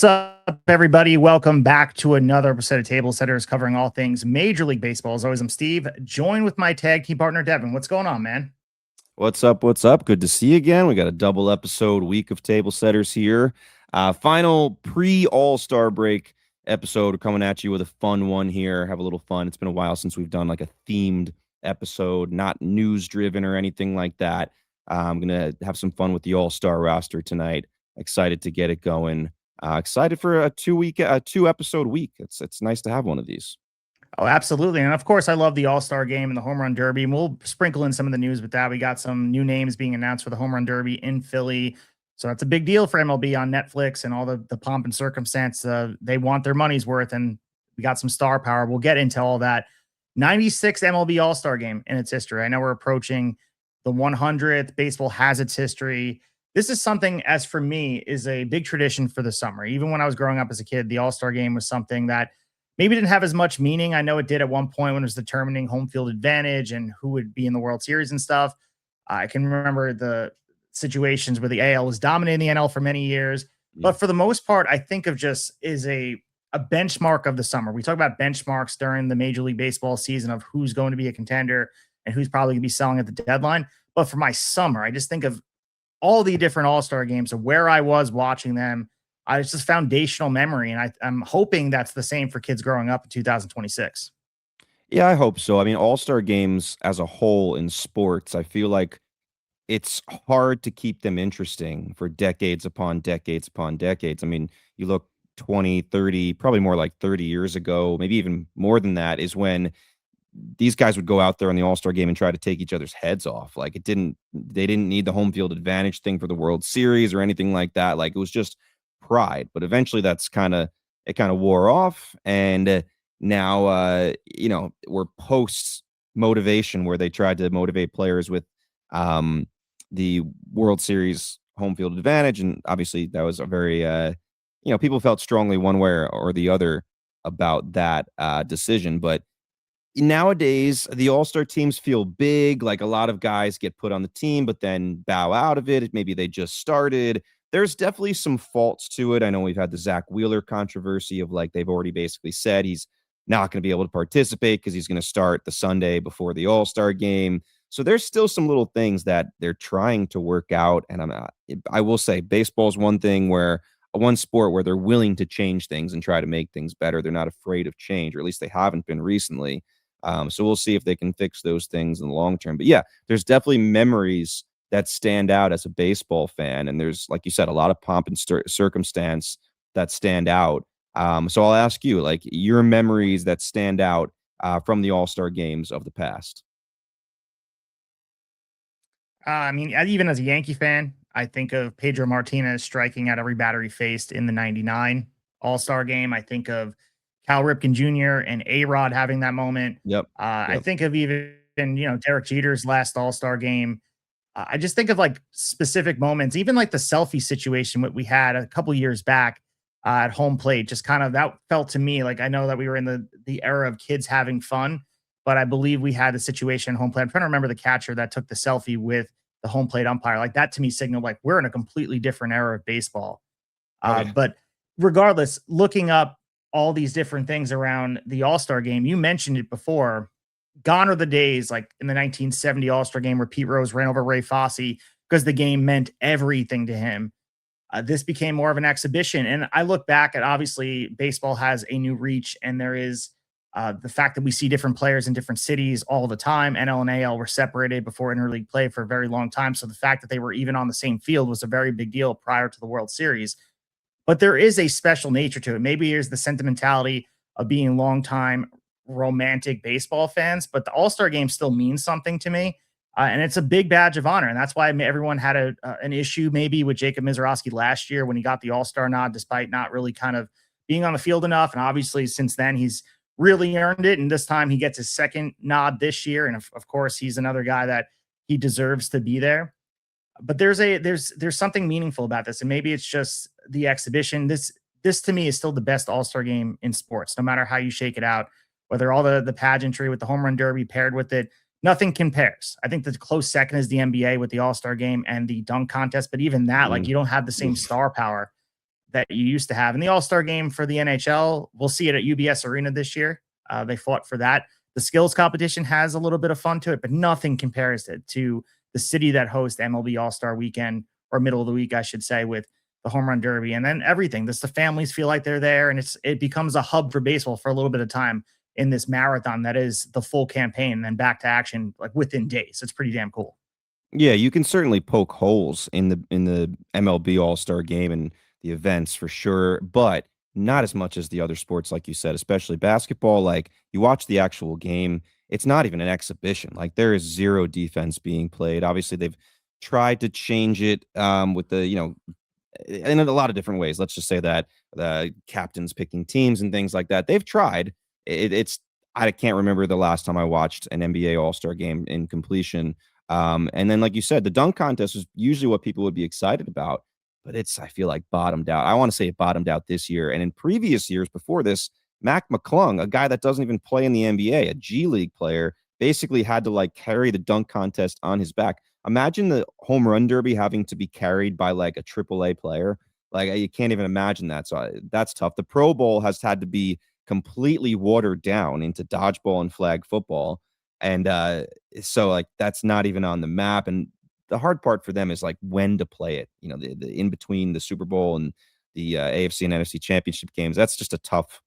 What's up, everybody? Welcome back to another episode of Tablesetters covering all things Major League Baseball. As always, I'm Steve, joined with my tag team partner, Devin. What's going on, man? What's up? What's up? Good to see you again. We got a double episode week of Tablesetters here. Final pre-All-Star break episode coming at you with a fun one here. Have a little fun. It's been a while since we've done like a themed episode, not news-driven or anything like that. I'm going to have some fun with the All-Star roster tonight. Excited to get it going. Excited for a two-episode week. It's nice to have one of these. Oh, absolutely. And of course, I love the All-Star Game and the Home Run Derby. And we'll sprinkle in some of the news with that. We got some new names being announced for the Home Run Derby in Philly. So that's a big deal for MLB on Netflix and all the pomp and circumstance. They want their money's worth, and we got some star power. We'll get into all that. 96th MLB All-Star Game in its history. I know we're approaching the 100th. Baseball has its history. This is something, as for me, is a big tradition for the summer. Even when I was growing up as a kid, the All-Star Game was something that maybe didn't have as much meaning. I know it did at one point when it was determining home field advantage and who would be in the World Series and stuff. I can remember the situations where the AL was dominating the NL for many years. But for the most part, I think of just is a benchmark of the summer. We talk about benchmarks during the Major League Baseball season of who's going to be a contender and who's probably going to be selling at the deadline. But for my summer, I just think of all the different All-Star games of where I was watching them. It's just foundational memory, and I'm hoping that's the same for kids growing up in 2026. Yeah, I hope so. I mean, All-Star games as a whole in sports, I feel like it's hard to keep them interesting for decades upon decades upon decades. I mean, you look 20, 30, probably more like 30 years ago, maybe even more than that, is when these guys would go out there in the All-Star game and try to take each other's heads off. Like they didn't need the home field advantage thing for the World Series or anything like that. Like it was just pride. But eventually it kind of wore off. And now, we're post motivation where they tried to motivate players with the World Series home field advantage. And obviously that was a very, people felt strongly one way or the other about that decision. But nowadays, the All-Star teams feel big. Like a lot of guys get put on the team, but then bow out of it. Maybe they just started. There's definitely some faults to it. I know we've had the Zach Wheeler controversy of like they've already basically said he's not going to be able to participate because he's going to start the Sunday before the All-Star game. So there's still some little things that they're trying to work out. And I will say baseball's one sport where they're willing to change things and try to make things better. They're not afraid of change, or at least they haven't been recently. So we'll see if they can fix those things in the long term. But yeah, there's definitely memories that stand out as a baseball fan. And there's, like you said, a lot of pomp and circumstance that stand out. So I'll ask you, like, your memories that stand out from the All-Star games of the past. I mean, even as a Yankee fan, I think of Pedro Martinez striking out every batter he faced in the 99 All-Star game. I think of Cal Ripken Jr. and A-Rod having that moment. Yep. I think of even, Derek Jeter's last All-Star game. I just think of like specific moments, even like the selfie situation that we had a couple years back at home plate. Just kind of that felt to me like I know that we were in the era of kids having fun, but I believe we had a situation at home plate. I'm trying to remember the catcher that took the selfie with the home plate umpire. Like that to me signaled like we're in a completely different era of baseball. But regardless, looking up all these different things around the All-Star game, you mentioned it before. Gone are the days like in the 1970 All-Star game where Pete Rose ran over Ray Fosse because the game meant everything to him. This became more of an exhibition. And I look back at obviously baseball has a new reach, and there is the fact that we see different players in different cities all the time. NL and AL were separated before interleague play for a very long time. So the fact that they were even on the same field was a very big deal prior to the World Series. But there is a special nature to it. Maybe here's the sentimentality of being longtime romantic baseball fans, but the All-Star game still means something to me. And it's a big badge of honor. And that's why everyone had an issue maybe with Jacob Mizorowski last year when he got the All-Star nod, despite not really kind of being on the field enough. And obviously since then he's really earned it. And this time he gets his second nod this year. And of course he's another guy that he deserves to be there. But there's something meaningful about this. And maybe it's just the exhibition. This to me is still the best All-Star game in sports, no matter how you shake it out, whether all the pageantry with the home run derby paired with it, nothing compares. I think the close second is the NBA with the All-Star game and the dunk contest. But even that, like you don't have the same star power that you used to have. And the All-Star game for the NHL, we'll see it at UBS Arena this year. They fought for that. The skills competition has a little bit of fun to it, but nothing compares it to the city that hosts MLB All-Star Weekend, or middle of the week, I should say, with the home run derby and then everything. The families feel like they're there, and it becomes a hub for baseball for a little bit of time in this marathon that is the full campaign, and then back to action like within days. It's pretty damn cool. Yeah, you can certainly poke holes in the MLB All-Star Game and the events for sure, but not as much as the other sports, like you said, especially basketball. Like, you watch the actual game, it's not even an exhibition. Like, there is zero defense being played. Obviously, they've tried to change it with the, in a lot of different ways. Let's just say that the captains picking teams and things like that. They've tried. It's I can't remember the last time I watched an NBA All-Star Game in completion. And then, like you said, the dunk contest is usually what people would be excited about, but I feel like bottomed out. I want to say it bottomed out this year. And in previous years before this, Mac McClung, a guy that doesn't even play in the NBA, a G League player, basically had to like carry the dunk contest on his back. Imagine the home run derby having to be carried by like a AAA player. Like, you can't even imagine that. So that's tough. The Pro Bowl has had to be completely watered down into dodgeball and flag football. And so like that's not even on the map. And the hard part for them is like when to play it. The in between the Super Bowl and the AFC and NFC championship games. That's just a tough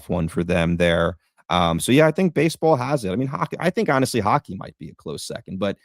one for them there. So yeah, I think baseball has it. I mean, hockey. I think honestly, hockey might be a close second, but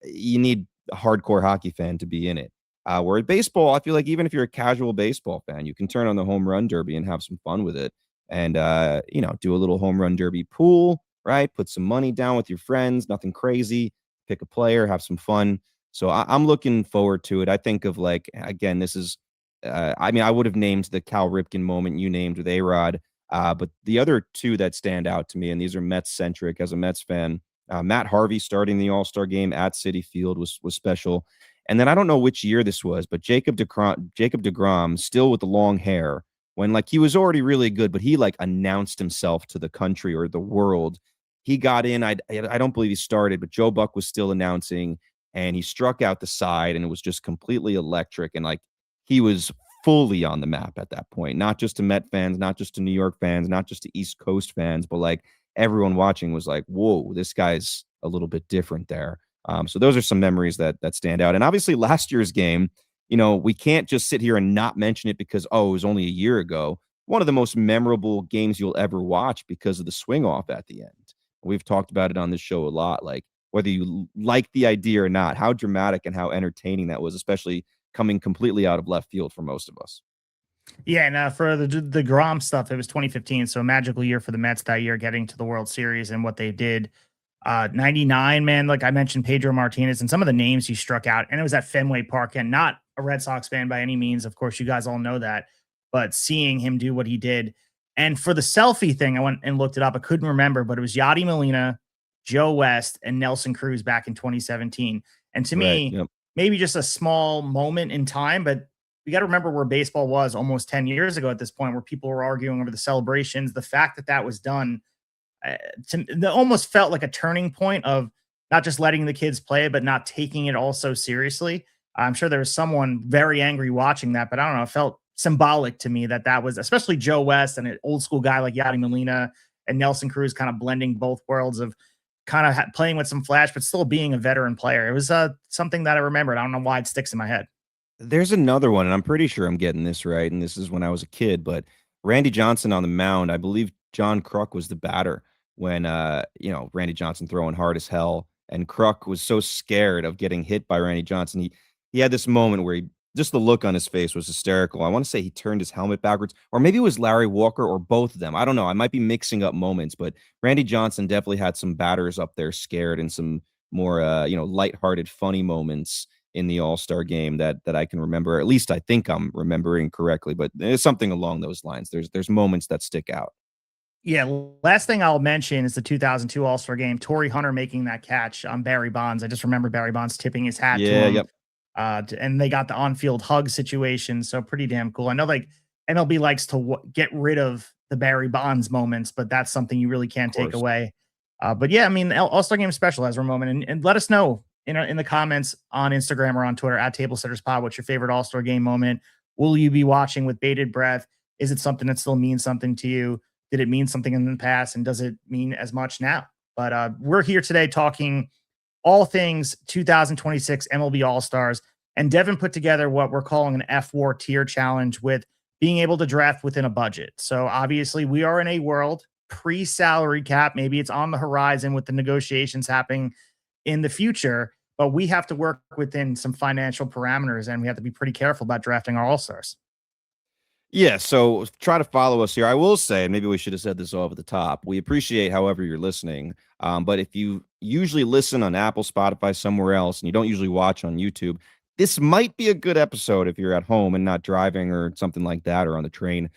you need a hardcore hockey fan to be in it. Where at baseball, I feel like even if you're a casual baseball fan, you can turn on the home run derby and have some fun with it, and do a little home run derby pool, right? Put some money down with your friends, nothing crazy. Pick a player, have some fun. So I'm looking forward to it. I think of like, again, this is, I mean, I would have named the Cal Ripken moment you named with A-Rod, but the other two that stand out to me, and these are Mets centric as a Mets fan. Matt Harvey starting the All-Star game at Citi Field was special. And then I don't know which year this was, but Jacob DeGrom, still with the long hair, when like he was already really good, but he like announced himself to the country or the world. He got in. I don't believe he started, but Joe Buck was still announcing, and he struck out the side, and it was just completely electric. And like he was fully on the map at that point, not just to Met fans, not just to New York fans, not just to East Coast fans, but like everyone watching was like, whoa, this guy's a little bit different there. So those are some memories that stand out. And obviously last year's game, we can't just sit here and not mention it because, it was only a year ago. One of the most memorable games you'll ever watch because of the swing off at the end. We've talked about it on this show a lot, like whether you like the idea or not, how dramatic and how entertaining that was, especially coming completely out of left field for most of us. Yeah, and for the Grom stuff, it was 2015, so a magical year for the Mets that year, getting to the World Series and what they did. 99, man, like I mentioned, Pedro Martinez and some of the names he struck out, and it was at Fenway Park, and not a Red Sox fan by any means. Of course, you guys all know that, but seeing him do what he did. And for the selfie thing, I went and looked it up. I couldn't remember, but it was Yadi Molina, Joe West, and Nelson Cruz back in 2017. And to Right. me, Yep. maybe just a small moment in time, but we got to remember where baseball was almost 10 years ago at this point, where people were arguing over the celebrations. The fact that that was done, that almost felt like a turning point of not just letting the kids play, but not taking it all so seriously. I'm sure there was someone very angry watching that, but I don't know. It felt symbolic to me that that was, especially Joe West and an old school guy like Yadi Molina and Nelson Cruz, kind of blending both worlds of kind of playing with some flash, but still being a veteran player. It was something that I remembered. I don't know why it sticks in my head. There's another one, and I'm pretty sure I'm getting this right, and this is when I was a kid, but Randy Johnson on the mound, I believe John Kruk was the batter when, Randy Johnson throwing hard as hell, and Kruk was so scared of getting hit by Randy Johnson. He had this moment where just the look on his face was hysterical. I want to say he turned his helmet backwards, or maybe it was Larry Walker or both of them. I don't know. I might be mixing up moments, but Randy Johnson definitely had some batters up there scared and some more, lighthearted, funny moments in the All-Star game that I can remember. At least I think I'm remembering correctly, but there's something along those lines. There's moments that stick out. Yeah, last thing I'll mention is the 2002 All-Star game. Torrey Hunter making that catch on Barry Bonds. I just remember Barry Bonds tipping his hat to Yeah, him. yep. And they got the on-field hug situation, so pretty damn cool. I know like MLB likes to get rid of the Barry Bonds moments, but that's something you really can't Of take course. away. But yeah, I mean, All-Star Game special as a moment, and let us know in the comments on Instagram or on Twitter at Tablesetters Pod what's your favorite All-Star Game moment. Will you be watching with bated breath? Is it something that still means something to you? Did it mean something in the past? And does it mean as much now? But we're here today talking all things 2026 MLB All Stars. And Devin put together what we're calling an fWAR tier challenge with being able to draft within a budget. So obviously, we are in a world pre salary cap. Maybe it's on the horizon with the negotiations happening in the future, but we have to work within some financial parameters and we have to be pretty careful about drafting our All Stars. Yeah, so try to follow us here. I will say, and maybe we should have said this all at the top, we appreciate however you're listening. But if you usually listen on Apple, Spotify, somewhere else, and you don't usually watch on YouTube, this might be a good episode if you're at home and not driving or something like that, or on the train.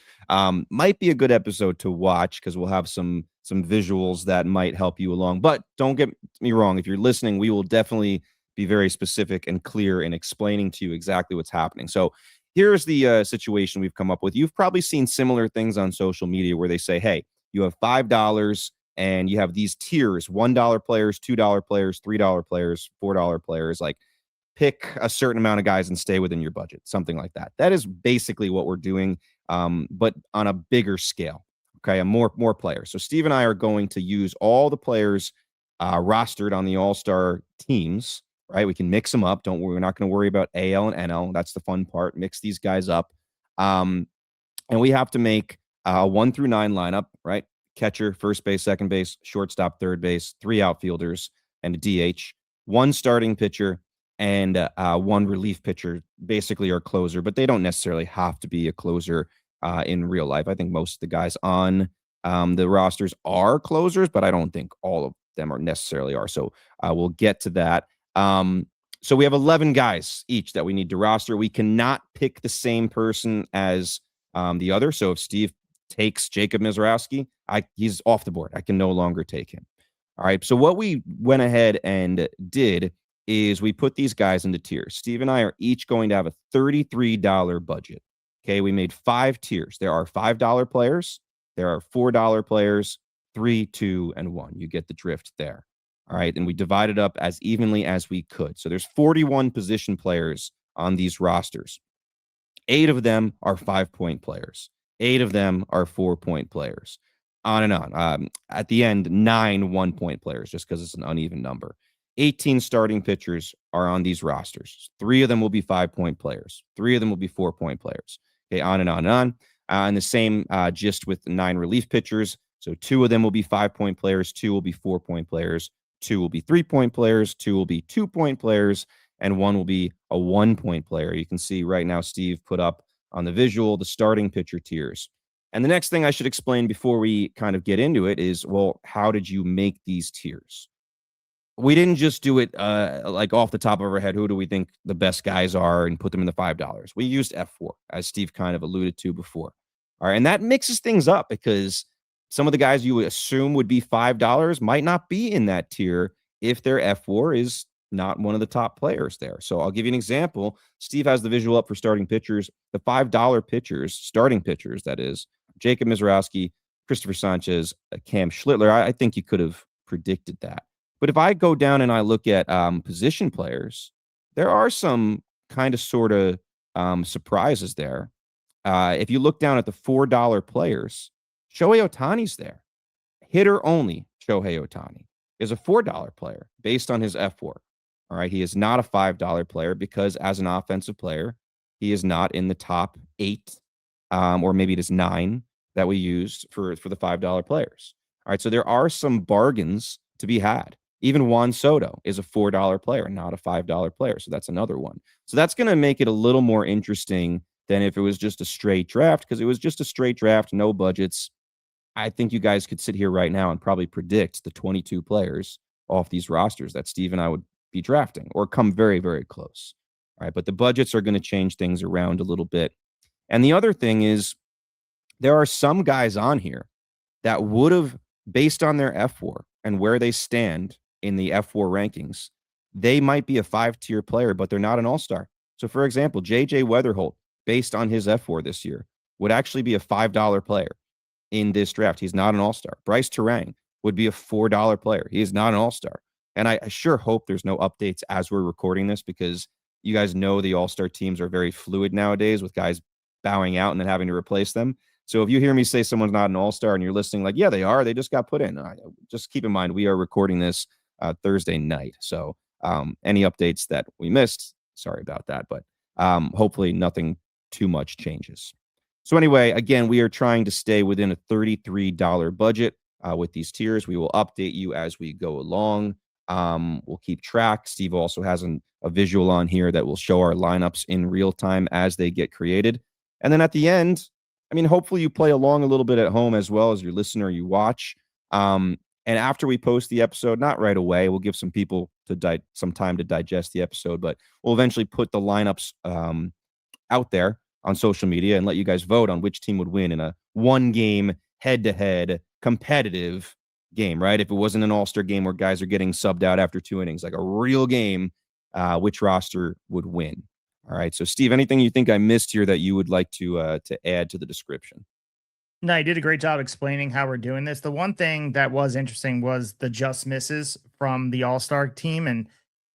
Might be a good episode to watch because we'll have some visuals that might help you along. But don't get me wrong, if you're listening, we will definitely be very specific and clear in explaining to you exactly what's happening. So here's the situation we've come up with. You've probably seen similar things on social media where they say, hey, you have $5 and you have these tiers, $1 players, $2 players, $3 players, $4 players. Like, pick a certain amount of guys and stay within your budget, something like that. That is basically what we're doing, but on a bigger scale. Okay, more players. So Steve and I are going to use all the players rostered on the All-Star teams. Right, we can mix them up. We're not going to worry about AL and NL. That's the fun part. Mix these guys up, and we have to make a 1 through 9 lineup. Right, catcher, first base, second base, shortstop, third base, 3 outfielders, and a DH, 1 starting pitcher, and 1 relief pitcher, basically our closer. But they don't necessarily have to be a closer in real life. I think most of the guys on the rosters are closers, but I don't think all of them are necessarily are. So we'll get to that. So we have 11 guys each that we need to roster. We cannot pick the same person as the other. So if Steve takes Jacob Mizrowski, he's off the board. I can no longer take him. All right. So what we went ahead and did is we put these guys into tiers. Steve and I are each going to have a $33 budget. Okay. We made 5 tiers. There are $5 players. There are $4 players, 3, 2, and 1. You get the drift there. All right. And we divided up as evenly as we could. So there's 41 position players on these rosters. 8 of them are 5-point players. 8 of them are 4-point players. On and on. At the end, 9 1-point players, just because it's an uneven number. 18 starting pitchers are on these rosters. 3 of them will be 5-point players. 3 of them will be 4-point players. Okay, on and on and on. And the same just with 9 relief pitchers. So 2 of them will be 5-point players. 2 will be 4-point players. 2 will be 3-point players, 2 will be 2-point players, and 1 will be a 1-point player. You can see right now Steve put up on the visual the starting pitcher tiers. And the next thing I should explain before we kind of get into it is, well, how did you make these tiers? We didn't just do it like off the top of our head, who do we think the best guys are, and put them in the $5. We used fWAR, as Steve kind of alluded to before. All right, and that mixes things up because some of the guys you assume would be $5 might not be in that tier if their fWAR is not one of the top players there. So I'll give you an example. Steve has the visual up for starting pitchers. The $5 pitchers, starting pitchers, that is, Jacob Mizrowski, Christopher Sanchez, Cam Schlittler. I think you could have predicted that. But if I go down and I look at position players, there are some kind of sort of surprises there. If you look down at the $4 players, Shohei Ohtani's there. Hitter only Shohei Ohtani is a $4 player based on his fWAR. All right. He is not a $5 player because as an offensive player, he is not in the top 8, or maybe it is 9 that we used for the $5 players. All right. So there are some bargains to be had. Even Juan Soto is a $4 player, not a $5 player. So that's another one. So that's going to make it a little more interesting than if it was just a straight draft, because it was just a straight draft, no budgets. I think you guys could sit here right now and probably predict the 22 players off these rosters that Steve and I would be drafting, or come very, very close. All right. But the budgets are going to change things around a little bit. And the other thing is, there are some guys on here that would have, based on their fWAR and where they stand in the fWAR rankings, they might be a 5-tier player, but they're not an all-star. So, for example, JJ Weatherholt, based on his fWAR this year, would actually be a $5 player in this draft. He's not an all-star. Bryce Terang would be a $4 player. He is not an all-star. And I sure hope there's no updates as we're recording this, because you guys know the all-star teams are very fluid nowadays with guys bowing out and then having to replace them. So if you hear me say someone's not an all-star and you're listening like, yeah, they are, they just got put in. Just keep in mind, we are recording this Thursday night. So any updates that we missed, sorry about that. But hopefully nothing too much changes. So anyway, again, we are trying to stay within a $33 budget with these tiers. We will update you as we go along. We'll keep track. Steve also has a visual on here that will show our lineups in real time as they get created. And then at the end, I mean, hopefully you play along a little bit at home as well as your listener, you watch. And after we post the episode, not right away, we'll give some people some time to digest the episode, but we'll eventually put the lineups out there on social media and let you guys vote on which team would win in a one-game head-to-head competitive game, right? If it wasn't an all-star game where guys are getting subbed out after 2 innings, like a real game, which roster would win? All right. So, Steve, anything you think I missed here that you would like to add to the description? No, you did a great job explaining how we're doing this. The one thing that was interesting was the just misses from the All-Star team, and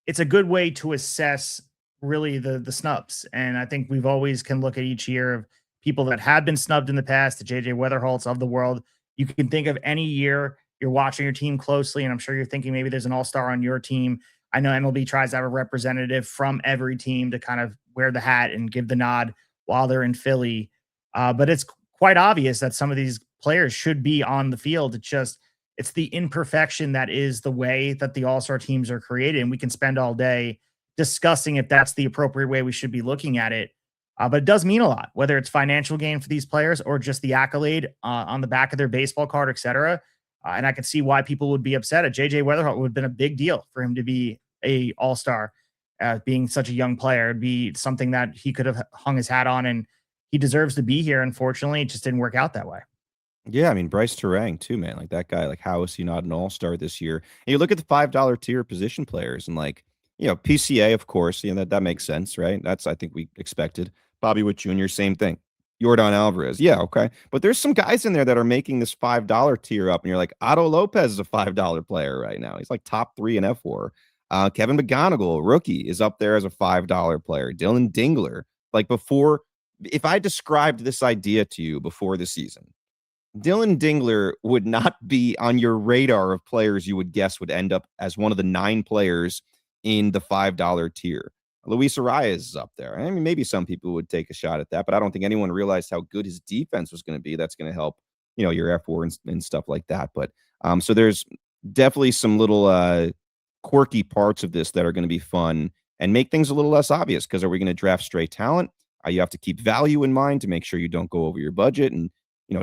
it's a good way to assess really the snubs. And I think we've always can look at each year of people that have been snubbed in the past, the JJ Weatherholts of the world. You can think of any year you're watching your team closely, and I'm sure you're thinking maybe there's an all-star on your team. I know MLB tries to have a representative from every team to kind of wear the hat and give the nod while they're in Philly. But it's quite obvious that some of these players should be on the field. It's the imperfection that is the way that the all-star teams are created. And we can spend all day discussing if that's the appropriate way we should be looking at it. But it does mean a lot, whether it's financial gain for these players or just the accolade on the back of their baseball card, et cetera. And I can see why people would be upset. At JJ Weatherholt would have been a big deal for him to be a all-star, being such a young player. It'd be something that he could have hung his hat on, and he deserves to be here. Unfortunately, it just didn't work out that way. Yeah, I mean, Bryce Terang too, man. Like that guy, like how is he not an all-star this year? And you look at the $5 tier position players and like, PCA, of course, that makes sense, right? That's, I think we expected. Bobby Witt Jr., same thing. Yordan Alvarez. Yeah, okay. But there's some guys in there that are making this $5 tier up, and you're like, Otto Lopez is a $5 player right now. He's like top 3 in fWAR. Kevin McGonigal, rookie, is up there as a $5 player. Dylan Dingler. Like before, if I described this idea to you before the season, Dylan Dingler would not be on your radar of players you would guess would end up as one of the 9 players in the $5 tier. Luis Arias is up there. I mean, maybe some people would take a shot at that, but I don't think anyone realized how good his defense was going to be. That's going to help, your fWAR and stuff like that. But so there's definitely some little quirky parts of this that are going to be fun and make things a little less obvious, because are we going to draft straight talent? You have to keep value in mind to make sure you don't go over your budget and,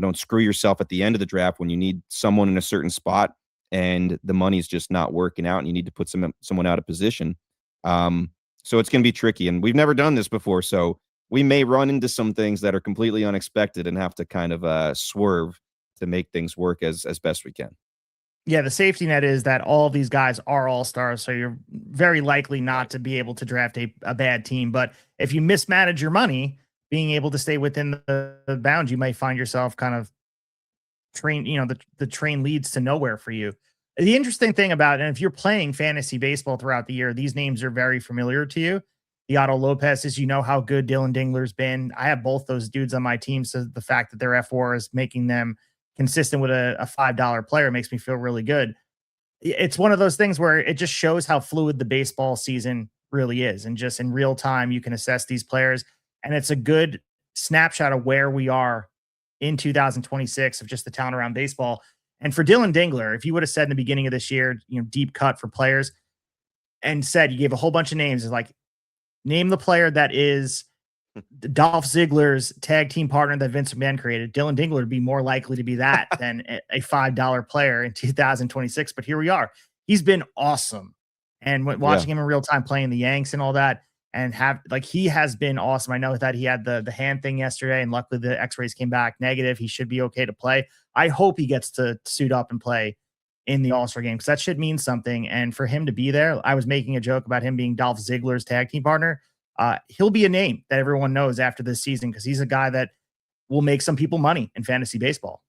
don't screw yourself at the end of the draft when you need someone in a certain spot and the money's just not working out and you need to put someone out of position. So it's going to be tricky, and we've never done this before. So we may run into some things that are completely unexpected and have to kind of swerve to make things work as best we can. Yeah, the safety net is that all of these guys are all-stars, so you're very likely not to be able to draft a bad team. But if you mismanage your money, being able to stay within the bounds, you might find yourself kind of the train leads to nowhere for you. The interesting thing about it, and if you're playing fantasy baseball throughout the year, these names are very familiar to you. The Otto Lopez's, how good Dylan Dingler's been. I have both those dudes on my team, so the fact that their fWAR is making them consistent with a $5 player makes me feel really good. It's one of those things where it just shows how fluid the baseball season really is. And just in real time, you can assess these players. And it's a good snapshot of where we are in 2026 of just the talent around baseball. And for Dylan Dingler, if you would have said in the beginning of this year, deep cut for players, and said you gave a whole bunch of names, like name the player that is Dolph Ziggler's tag team partner that Vince McMahon created, Dylan Dingler would be more likely to be that than a $5 player in 2026. But here we are. He's been awesome. And watching him in real time playing the Yanks and all that, and he has been awesome. I know that he had the hand thing yesterday, and luckily the x-rays came back negative. He should be okay to play. I hope he gets to suit up and play in the All-Star game, because that should mean something. And for him to be there, I was making a joke about him being Dolph Ziggler's tag team partner. He'll be a name that everyone knows after this season, because he's a guy that will make some people money in fantasy baseball.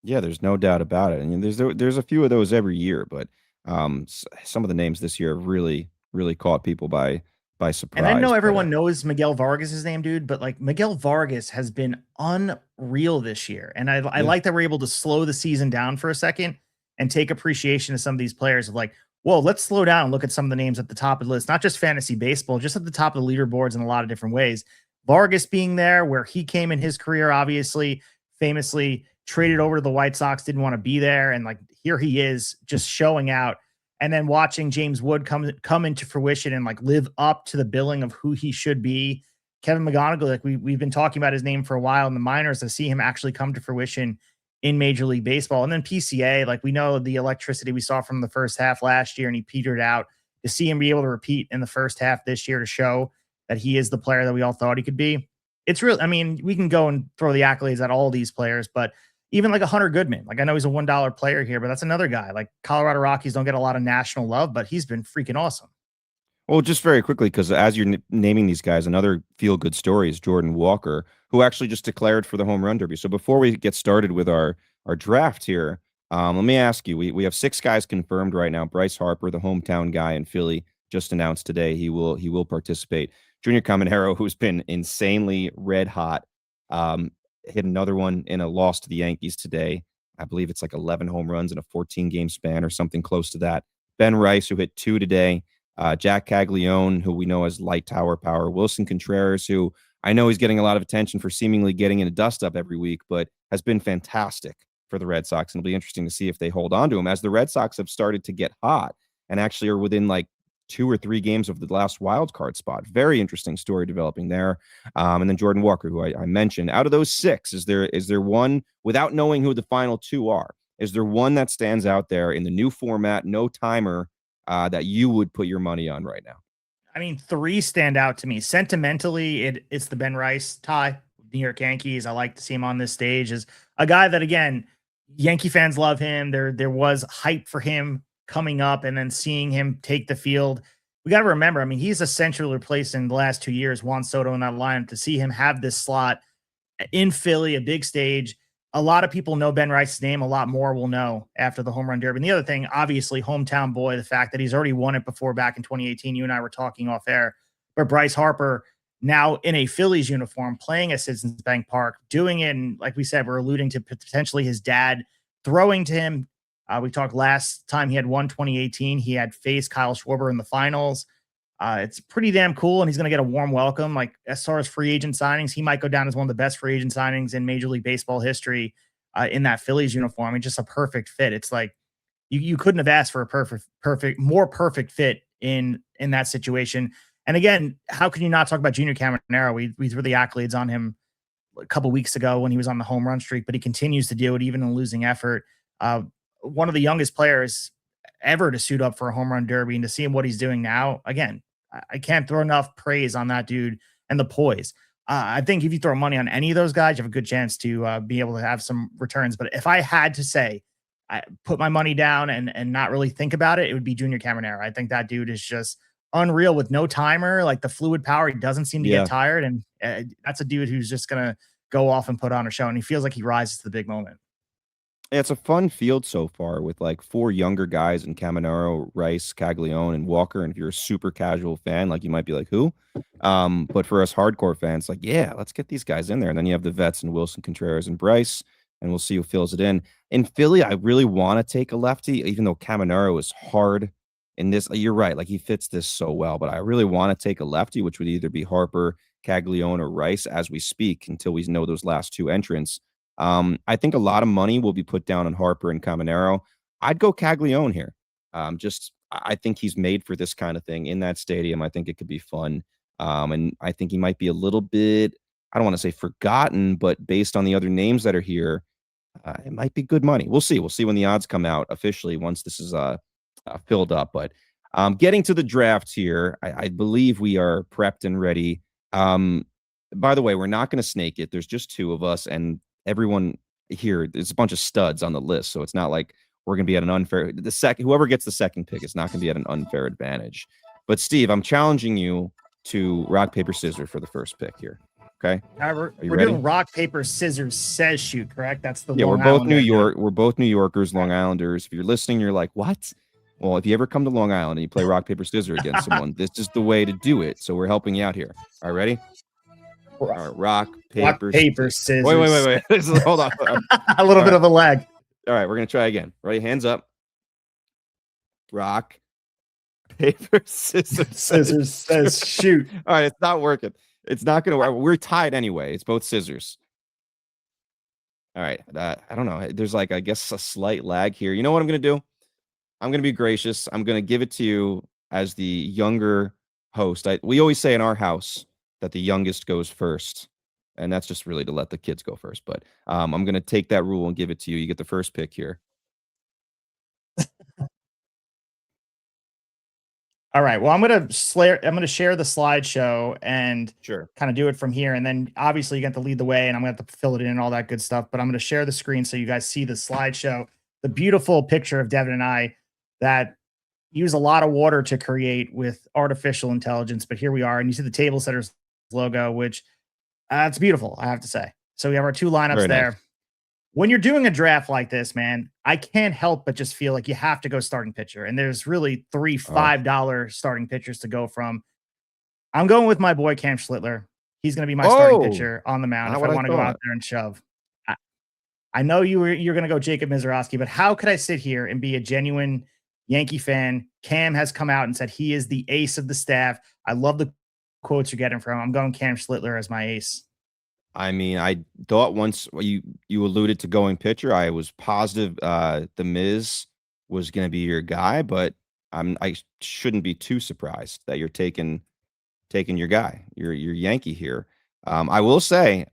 Yeah, there's no doubt about it. I mean, there's a few of those every year, but some of the names this year have really, really caught people by by And I surprise. know But everyone knows Miguel Vargas' name, dude, but like Miguel Vargas has been unreal this year. And I yeah, like that we're able to slow the season down for a second and take appreciation of some of these players of like, well, let's slow down and look at some of the names at the top of the list, not just fantasy baseball, just at the top of the leaderboards in a lot of different ways. Vargas being there, where he came in his career, obviously, famously traded over to the White Sox, didn't want to be there. And like here he is just showing out, and then watching James Wood come into fruition and like live up to the billing of who he should be. Kevin McGonigal, like we've been talking about his name for a while in the minors, to see him actually come to fruition in Major League Baseball. And then PCA, like we know the electricity we saw from the first half last year and he petered out. To see him be able to repeat in the first half this year to show that he is the player that we all thought he could be. It's real. I mean, we can go and throw the accolades at all these players, but even like a Hunter Goodman, like I know he's a $1 player here, but that's another guy. Like Colorado Rockies don't get a lot of national love, but he's been freaking awesome. well, just very quickly, because as you're naming these guys, another feel good story is Jordan Walker, who actually just declared for the home run derby. So before we get started with our draft here, let me ask you: we have 6 guys confirmed right now. Bryce Harper, the hometown guy in Philly, just announced today he will participate. Junior Caminero, who's been insanely red hot, hit another one in a loss to the Yankees today. I believe it's like 11 home runs in a 14-game span or something close to that. Ben Rice, who hit 2 today. Jack Caglione, who we know as light tower power. Wilson Contreras, who I know he's getting a lot of attention for seemingly getting in a dust up every week, but has been fantastic for the Red Sox. And it'll be interesting to see if they hold on to him as the Red Sox have started to get hot and actually are within like 2 or 3 games of the last wild card spot. Very interesting story developing there. And then Jordan Walker, who I mentioned. Out of those 6, is there one, without knowing who the final 2 are, is there one that stands out there in the new format, no timer, that you would put your money on right now? I mean, 3 stand out to me. Sentimentally, it's the Ben Rice tie, New York Yankees. I like to see him on this stage as a guy that, again, Yankee fans love him. There was hype for him coming up, and then seeing him take the field. We got to remember, I mean, he's essentially replaced in the last 2 years Juan Soto in that lineup. To see him have this slot in Philly, a big stage. A lot of people know Ben Rice's name. A lot more will know after the home run derby. And the other thing, obviously, hometown boy, the fact that he's already won it before back in 2018. You and I were talking off air, but Bryce Harper now in a Phillies uniform, playing at Citizens Bank Park, doing it. And like we said, we're alluding to potentially his dad throwing to him. We talked last time he had won 2018. He had faced Kyle Schwarber in the finals. It's pretty damn cool, and he's going to get a warm welcome. Like as far as free agent signings, he might go down as one of the best free agent signings in Major League Baseball history in that Phillies uniform. It's just a perfect fit. It's like you couldn't have asked for a more perfect fit in that situation. And again, how can you not talk about Junior Caminero? We threw the accolades on him a couple weeks ago when he was on the home run streak, but he continues to do it even in losing effort. One of the youngest players ever to suit up for a home run derby, and to see him what he's doing now, again, I can't throw enough praise on that dude and the poise. I think if you throw money on any of those guys, you have a good chance to be able to have some returns. But if I had to say, I put my money down and not really think about it, it would be Junior Caminero. I think that dude is just unreal with no timer, like the fluid power. He doesn't seem to Yeah. get tired. And that's a dude who's just going to go off and put on a show. And he feels like he rises to the big moment. Yeah, it's a fun field so far with like 4 younger guys in Caminero, Rice, Caglione, and Walker. And if you're a super casual fan, like you might be like, who? But for us hardcore fans, like, yeah, let's get these guys in there. And then you have the vets and Wilson Contreras and Bryce, and we'll see who fills it in. In Philly, I really want to take a lefty, even though Caminero is hard in this. You're right, like he fits this so well, but I really want to take a lefty, which would either be Harper, Caglione, or Rice as we speak until we know those last 2 entrants. I think a lot of money will be put down on Harper and Caminero. I'd go Caglione here. I think he's made for this kind of thing in that stadium. I think it could be fun. And I think he might be a little bit, I don't want to say forgotten, but based on the other names that are here, it might be good money. We'll see. We'll see when the odds come out officially once this is filled up. But getting to the draft here, I believe we are prepped and ready. By the way, we're not going to snake it. There's just 2 of us, and everyone here, there's a bunch of studs on the list, so it's not like we're going to be at an unfair. Whoever gets the second pick is not going to be at an unfair advantage. But Steve, I'm challenging you to rock paper scissors for the first pick here. Okay, we're doing rock paper scissors says shoot, correct? That's the yeah. Long We're both Islander New York. We're both New Yorkers, Long Islanders. If you're listening, you're like, what? Well, if you ever come to Long Island and you play rock, paper, scissors against someone, this is the way to do it. So we're helping you out here. All right, ready? All right, rock, Rock, paper, paper, scissors. Wait. Hold on. A little bit of a lag. All right, we're going to try again. Ready? Hands up. Rock, paper, scissors. Scissors says shoot. All right, it's not working. It's not going to work. We're tied anyway. It's both scissors. All right. I don't know. There's like, I guess, a slight lag here. You know what I'm going to do? I'm going to be gracious. I'm going to give it to you as the younger host. We always say in our house that the youngest goes first. And that's just really to let the kids go first. But I'm going to take that rule and give it to you. You get the first pick here. All right. Well, I'm gonna share the slideshow and Sure. kind of do it from here. And then obviously you get to lead the way and I'm gonna have to fill it in and all that good stuff. But I'm gonna share the screen so you guys see the slideshow, the beautiful picture of Devin and I that use a lot of water to create with artificial intelligence. But here we are, and you see the Tablesetters logo, which it's beautiful, I have to say. So we have our two lineups Very there. nice. When you're doing a draft like this, man, I can't help but just feel like you have to go starting pitcher. And there's really three $5 starting pitchers to go from. I'm going with my boy Cam Schlittler. He's going to be my starting pitcher on the mound if I want to go out there and shove. I know you're going to go Jacob Mizorowski, but how could I sit here and be a genuine Yankee fan? Cam has come out and said he is the ace of the staff. I love the quotes you're getting from him. I'm going Cam Schlittler as my ace. I mean, I thought once you alluded to going pitcher, I was positive the Miz was going to be your guy, but I shouldn't be too surprised that you're taking your guy, your Yankee here. I will say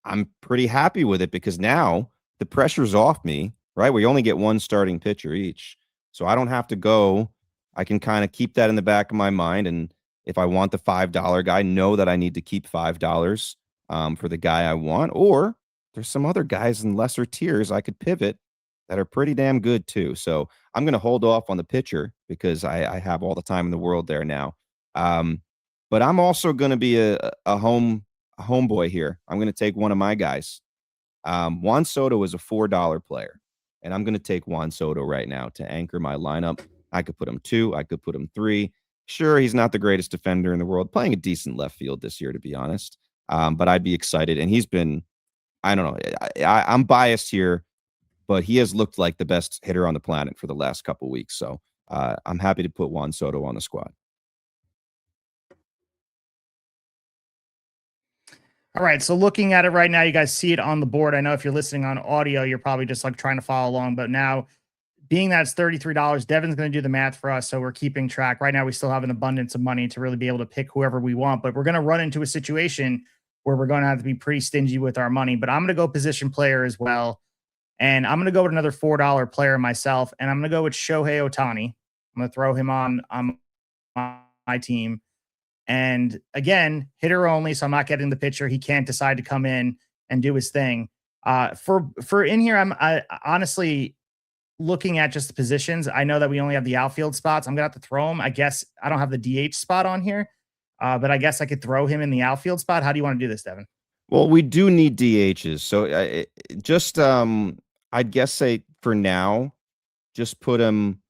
I'm pretty happy with it because now the pressure's off me, right? We only get one starting pitcher each, so I don't have to go. I can kind of keep that in the back of my mind, and if I want the $5 guy, know that I need to keep $5 for the guy I want. Or there's some other guys in lesser tiers I could pivot that are pretty damn good too. So I'm going to hold off on the pitcher because I have all the time in the world there now. But I'm also going to be a homeboy here. I'm going to take one of my guys. Juan Soto is a $4 player, and I'm going to take Juan Soto right now to anchor my lineup. I could put him 2. I could put him 3. Sure, he's not the greatest defender in the world, playing a decent left field this year, to be honest. But I'd be excited. And he's been, I don't know, I'm biased here, but he has looked like the best hitter on the planet for the last couple weeks. So I'm happy to put Juan Soto on the squad. All right. So looking at it right now, you guys see it on the board. I know if you're listening on audio, you're probably just like trying to follow along. But now, being that it's $33, Devin's going to do the math for us. So we're keeping track. Right now, we still have an abundance of money to really be able to pick whoever we want. But we're going to run into a situation where we're going to have to be pretty stingy with our money. But I'm going to go position player as well. And I'm going to go with another $4 player myself. And I'm going to go with Shohei Ohtani. I'm going to throw him on my team. And again, hitter only. So I'm not getting the pitcher. He can't decide to come in and do his thing. For in here, I honestly, looking at just the positions, I know that we only have the outfield spots. I'm going to have to throw him. I guess I don't have the DH spot on here, but I guess I could throw him in the outfield spot. How do you want to do this, Devin? Well, we do need DHs. So I'd guess say for now, just put him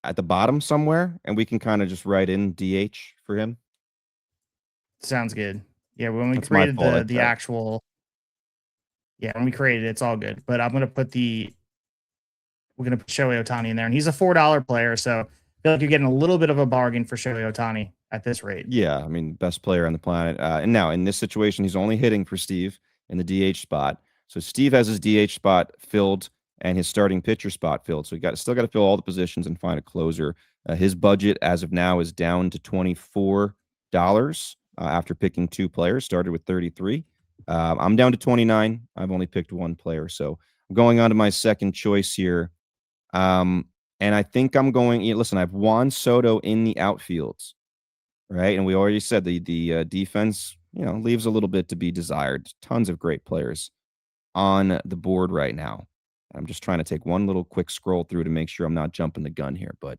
at the bottom somewhere, and we can kind of just write in DH for him. Sounds good. Yeah, when we created the actual, when we created it, it's all good. But I'm going to put we're going to put Shohei Ohtani in there, and he's a $4 player. So I feel like you're getting a little bit of a bargain for Shohei Ohtani at this rate. Yeah, I mean, best player on the planet. And now in this situation, he's only hitting for Steve in the DH spot. So Steve has his DH spot filled and his starting pitcher spot filled. So still got to fill all the positions and find a closer. His budget as of now is down to $24 after picking 2 players. Started with 33. I'm down to 29. I've only picked 1 player. So I'm going on to my second choice here. And I think I'm going, listen, I have Juan Soto in the outfields, right? And we already said the defense, leaves a little bit to be desired. Tons of great players on the board right now. I'm just trying to take one little quick scroll through to make sure I'm not jumping the gun here, but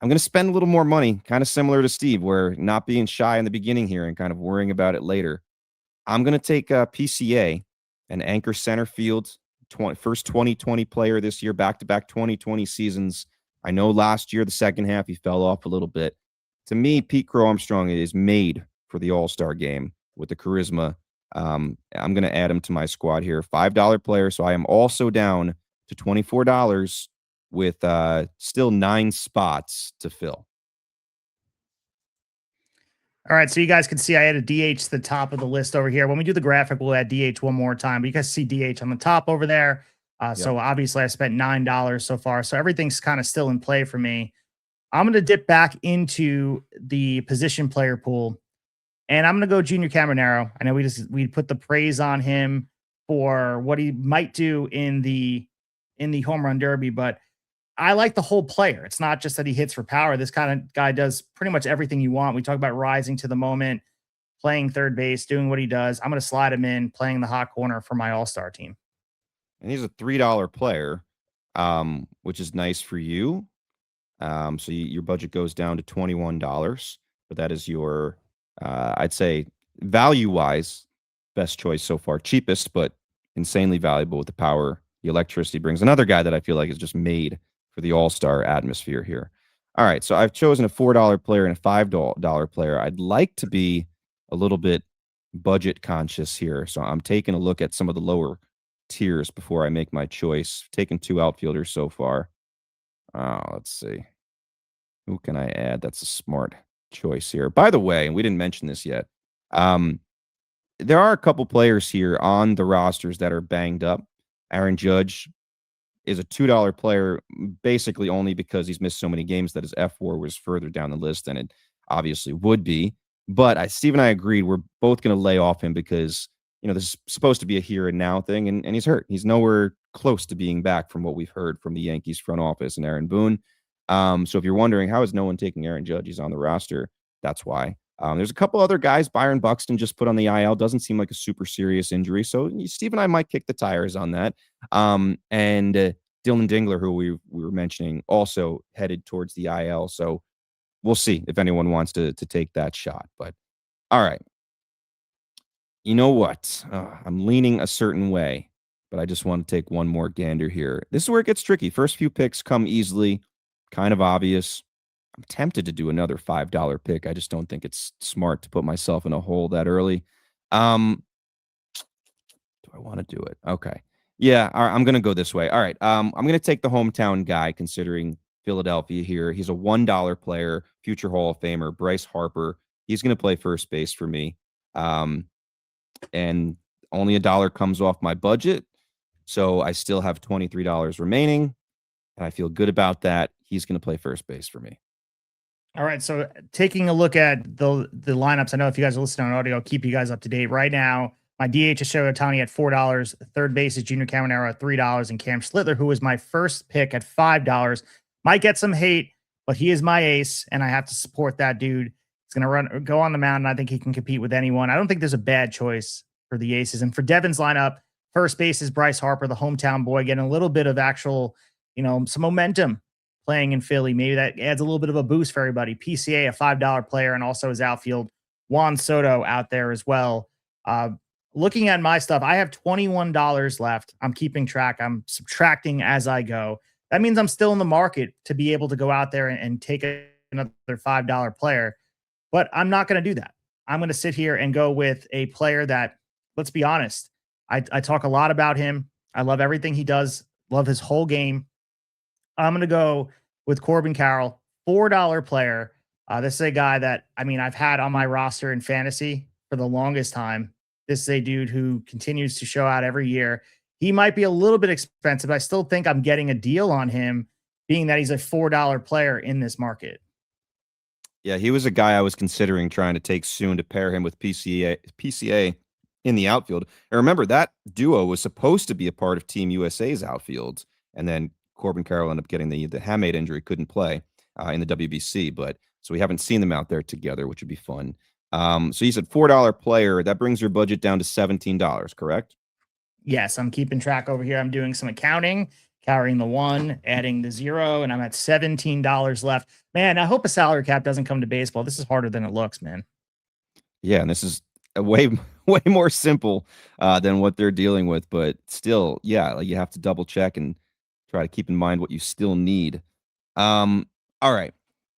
I'm going to spend a little more money, kind of similar to Steve, where not being shy in the beginning here and kind of worrying about it later. I'm going to take PCA and anchor center field first 2020 player this year, back-to-back 2020 seasons. I know last year, the second half, he fell off a little bit. To me, Pete Crow Armstrong is made for the All-Star game with the charisma. I'm going to add him to my squad here. $5 player, so I am also down to $24 with still 9 spots to fill. All right, so you guys can see I added DH to the top of the list over here. When we do the graphic, we'll add DH one more time. But you guys see DH on the top over there. So obviously I spent $9 so far. So everything's kind of still in play for me. I'm going to dip back into the position player pool, and I'm going to go Junior Caminero. I know we put the praise on him for what he might do in the home run derby, but I like the whole player. It's not just that he hits for power. This kind of guy does pretty much everything you want. We talk about rising to the moment, playing third base, doing what he does. I'm going to slide him in, playing the hot corner for my All-Star team. And he's a $3 player, which is nice for you. So your budget goes down to $21, but that is your, I'd say, value-wise, best choice so far. Cheapest, but insanely valuable with the power the electricity brings. Another guy that I feel like is just made for the All-Star atmosphere here. All right, so I've chosen a $4 player and a $5 player. I'd like to be a little bit budget conscious here, so I'm taking a look at some of the lower tiers before I make my choice. Taking 2 outfielders so far. Let's see. Who can I add? That's a smart choice here. By the way, and we didn't mention this yet, there are a couple players here on the rosters that are banged up. Aaron Judge is a $2 player basically only because he's missed so many games that his fWAR was further down the list than it obviously would be. But Steve and I agreed we're both going to lay off him because, this is supposed to be a here and now thing, and he's hurt. He's nowhere close to being back from what we've heard from the Yankees front office and Aaron Boone. So if you're wondering, how is no one taking Aaron Judge? He's on the roster. That's why. There's a couple other guys. Byron Buxton just put on the IL. Doesn't seem like a super serious injury. So Steve and I might kick the tires on that. And Dylan Dingler, who we were mentioning, also headed towards the IL. So we'll see if anyone wants to take that shot. But all right. You know what? I'm leaning a certain way, but I just want to take one more gander here. This is where it gets tricky. First few picks come easily, kind of obvious. I'm tempted to do another $5 pick. I just don't think it's smart to put myself in a hole that early. Do I want to do it? Okay. Yeah, I'm going to go this way. All right. I'm going to take the hometown guy, considering Philadelphia here. He's a $1 player, future Hall of Famer, Bryce Harper. He's going to play first base for me. And only $1 comes off my budget. So I still have $23 remaining, and I feel good about that. He's going to play first base for me. All right, so taking a look at the lineups, I know if you guys are listening on audio, I'll keep you guys up to date. Right now, my DH is Shohei Ohtani at $4. Third base is Junior Caminero at $3, and Cam Schlittler, who was my first pick, at $5. Might get some hate, but he is my ace, and I have to support that dude. He's going to go on the mound, and I think he can compete with anyone. I don't think there's a bad choice for the aces. And for Devin's lineup, first base is Bryce Harper, the hometown boy, getting a little bit of actual, some momentum playing in Philly. Maybe that adds a little bit of a boost for everybody. PCA, a $5 player, and also his outfield, Juan Soto, out there as well. Looking at my stuff, I have $21 left. I'm keeping track. I'm subtracting as I go. That means I'm still in the market to be able to go out there and take another $5 player, but I'm not going to do that. I'm going to sit here and go with a player that, let's be honest, I talk a lot about him. I love everything he does, love his whole game. I'm going to go with Corbin Carroll, $4 player. This is a guy that, I've had on my roster in fantasy for the longest time. This is a dude who continues to show out every year. He might be a little bit expensive. I still think I'm getting a deal on him, being that he's a $4 player in this market. Yeah, he was a guy I was considering trying to take soon to pair him with PCA in the outfield. And remember, that duo was supposed to be a part of Team USA's outfield, and then Corbin Carroll ended up getting the hamate injury, couldn't play in the WBC, but so we haven't seen them out there together, which would be fun. So he's a $4 player. That brings your budget down to $17, correct? Yes, I'm keeping track over here. I'm doing some accounting, carrying the 1, adding the 0, and I'm at $17 left. Man, I hope a salary cap doesn't come to baseball. This is harder than it looks, man. Yeah, and this is way way more simple than what they're dealing with. But still, yeah, like you have to double check and try to keep in mind what you still need. All right.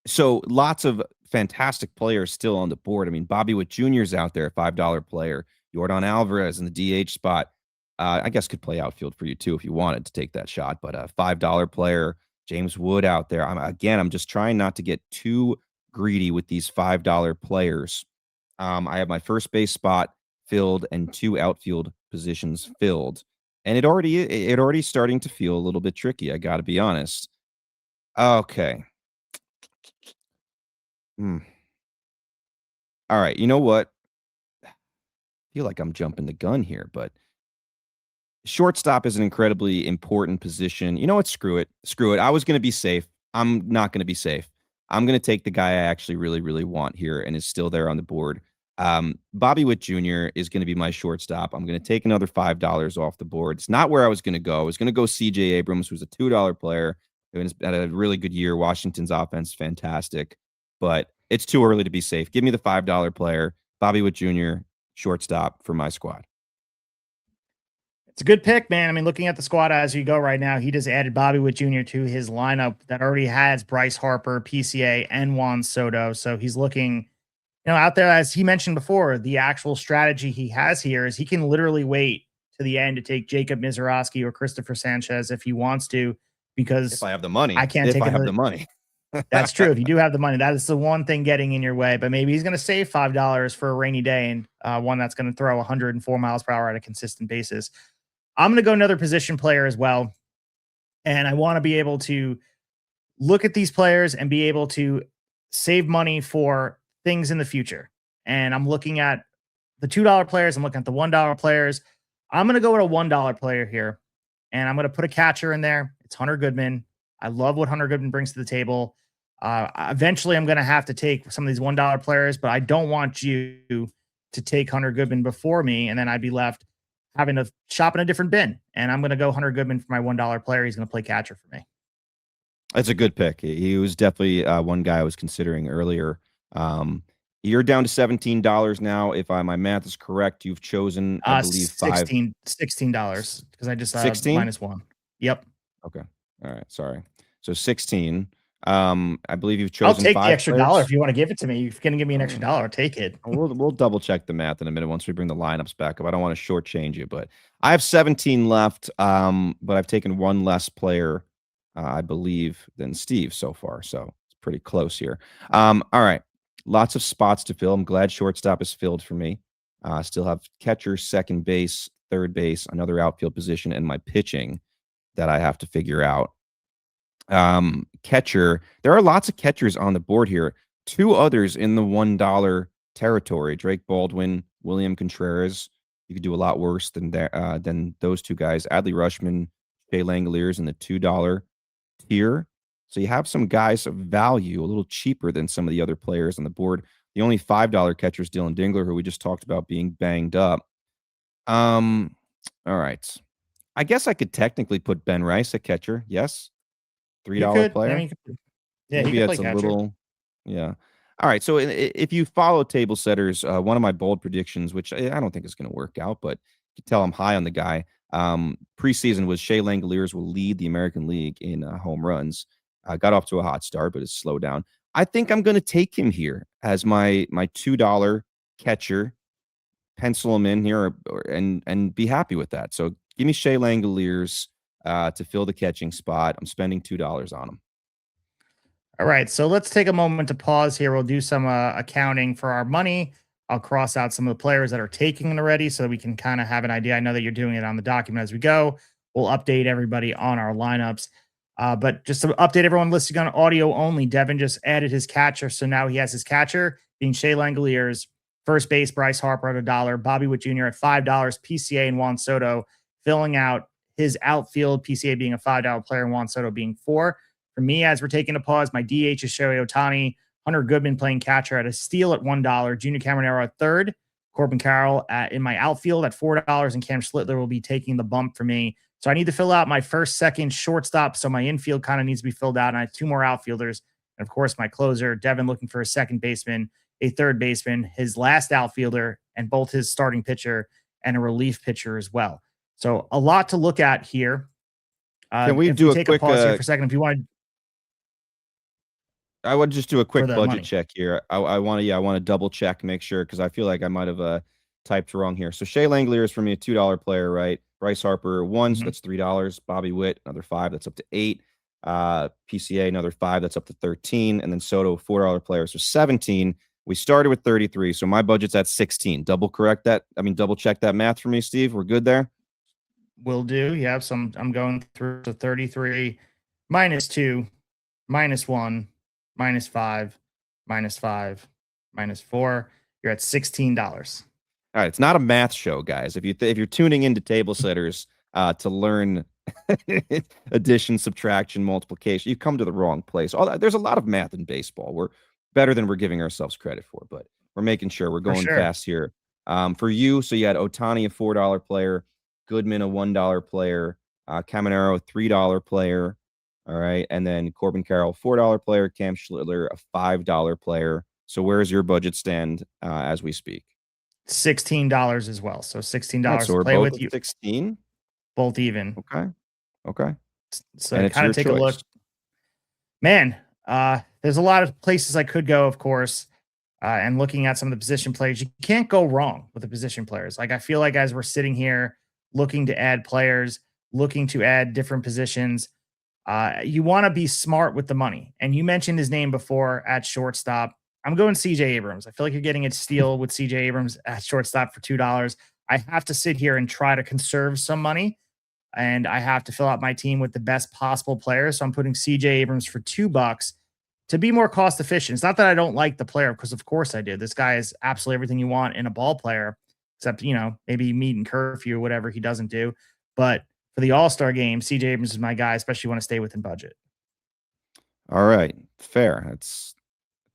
So lots of fantastic players still on the board. I mean, Bobby Witt Jr. is out there, $5 player. Jordan Alvarez in the DH spot. I guess could play outfield for you too if you wanted to take that shot. But a $5 player, James Wood out there. I'm just trying not to get too greedy with these $5 players. I have my first base spot filled and 2 outfield positions filled. And it already starting to feel a little bit tricky, I gotta be honest. Okay. Hmm. All right, you know what? I feel like I'm jumping the gun here, but shortstop is an incredibly important position. You know what? Screw it. Screw it. I was gonna be safe. I'm not gonna be safe. I'm gonna take the guy I actually really, really want here and is still there on the board. Bobby Witt Jr. is gonna be my shortstop. I'm gonna take another $5 off the board. It's not where I was gonna go. I was gonna go CJ Abrams, who's a $2 player, who has had a really good year. Washington's offense, fantastic. But it's too early to be safe. Give me the $5 player, Bobby Witt Jr., shortstop for my squad. It's a good pick, man. I mean, looking at the squad as you go right now, he just added Bobby Witt Jr. to his lineup that already has Bryce Harper, PCA, and Juan Soto. So he's looking, out there, as he mentioned before, the actual strategy he has here is he can literally wait to the end to take Jacob Mizorowski or Christopher Sanchez if he wants to, If because I have the money. I can't If take I have another. the money. That's true. If you do have the money, that is the one thing getting in your way. But maybe he's going to save $5 for a rainy day and one that's going to throw 104 miles per hour at a consistent basis. I'm going to go another position player as well. And I want to be able to look at these players and be able to save money for things in the future. And I'm looking at the $2 players. I'm looking at the $1 players. I'm going to go with a $1 player here. And I'm going to put a catcher in there. It's Hunter Goodman. I love what Hunter Goodman brings to the table. Eventually, I'm going to have to take some of these $1 players, but I don't want you to take Hunter Goodman before me, and then I'd be left having to shop in a different bin. And I'm going to go Hunter Goodman for my $1 player. He's going to play catcher for me. That's a good pick. He was definitely one guy I was considering earlier. You're down to $17 now. If my math is correct, you've chosen, I believe, five. $16 because I just 16? -1. Yep. Okay. All right. Sorry. So 16. I believe you've I'll chosen take the 5 extra dollar players. if you want to give it to me. You're going to give me an extra Mm, dollar. I'll take it. we'll double check the math in a minute once we bring the lineups back up. I don't want to shortchange you, but I have 17 left. But I've taken one less player, I believe, than Steve so far. So it's pretty close here. All right. Lots of spots to fill. I'm glad shortstop is filled for me. Still have catcher, second base, third base, another outfield position, and my pitching that I have to figure out. Catcher. There are lots of catchers on the board here. 2 others in the $1 territory. Drake Baldwin, William Contreras. You could do a lot worse than those 2 guys. Adley Rutschman, Jay Langoliers in the $2 tier. So you have some guys of value, a little cheaper than some of the other players on the board. The only $5 catcher is Dylan Dingler, who we just talked about being banged up. All right. I guess I could technically put Ben Rice at catcher. Yes. You $3 could. I player. mean, yeah, he Maybe could play that's a catcher. little, yeah. All right. So if you follow Tablesetters, one of my bold predictions, which I don't think is going to work out, but you can tell I'm high on the guy. Preseason was Shea Langoliers will lead the American League in home runs. Got off to a hot start, but it's slowed down. I think I'm going to take him here as my $2 catcher. Pencil him in here and be happy with that. So give me Shea Langoliers to fill the catching spot. I'm spending $2 on him. All right, so let's take a moment to pause here. We'll do some accounting for our money. I'll cross out some of the players that are taking it already so that we can kind of have an idea. I know that you're doing it on the document as we go. We'll update everybody on our lineups. But just to update everyone listening on audio only, Devin just added his catcher. So now he has his catcher being Shea Langoliers, first base Bryce Harper at $1, Bobby Witt Jr. at $5, PCA and Juan Soto filling out his outfield, PCA being a $5 player and Juan Soto being 4. For me, as we're taking a pause, my DH is Shohei Ohtani, Hunter Goodman playing catcher at a steal at $1, Junior Caminero at third, Corbin Carroll in my outfield at $4, and Cam Schlittler will be taking the bump for me. So I need to fill out my first, second shortstop. So my infield kind of needs to be filled out. And I have 2 more outfielders. And of course, my closer, Devin, looking for a second baseman. a third baseman, his last outfielder, and both his starting pitcher and a relief pitcher as well. So a lot to look at here. Can we If we do a take a quick pause here for a second, if you want I would just do a for quick the budget money. check here. I want to, yeah, I want to double check, make sure, because I feel like I might have typed wrong here. So Shea Langelier is for me a $2 player, right? Bryce Harper, one, so Mhm. that's $3. Bobby Witt, another 5, that's up to 8. PCA, another 5, that's up to 13. And then Soto, $4 player, so 17. We started with 33, so my budget's at 16. Double check that math for me, Steve. We're good there? Will do. Yeah, so I'm going through to 33 minus 2, minus 1, minus 5, minus 5, minus 4. You're at $16. All right, it's not a math show, guys. If you're tuning into Tablesetters to learn addition, subtraction, multiplication, you come to the wrong place. There's a lot of math in baseball. We're better than we're giving ourselves credit for, but we're making sure we're For going sure. fast here. For you, so you had Ohtani, a $4 player, Goodman, a $1 player, Caminero, a $3 player. All right, and then Corbin Carroll, $4 player, Cam Schlittler, a $5 player. So where's your budget stand as we speak? $16 as well. So All right, $16 so to we're play both with at you, 16. both even. Okay. Okay. So And it's kind your of take a look. choice. Man, there's a lot of places I could go, of course. And looking at some of the position players, you can't go wrong with the position players. Like I feel like as we're sitting here looking to add players, looking to add different positions, you want to be smart with the money. And you mentioned his name before at shortstop. I'm going CJ Abrams. I feel like you're getting a steal with CJ Abrams at shortstop for $2. I have to sit here and try to conserve some money, and I have to fill out my team with the best possible players. So I'm putting CJ Abrams for $2 to be more cost efficient. It's not that I don't like the player, because of course I do. This guy is absolutely everything you want in a ball player, except, maybe meet and curfew, whatever he doesn't do. But for the All-Star game, CJ Abrams is my guy, especially when I stay within budget. All right. Fair. That's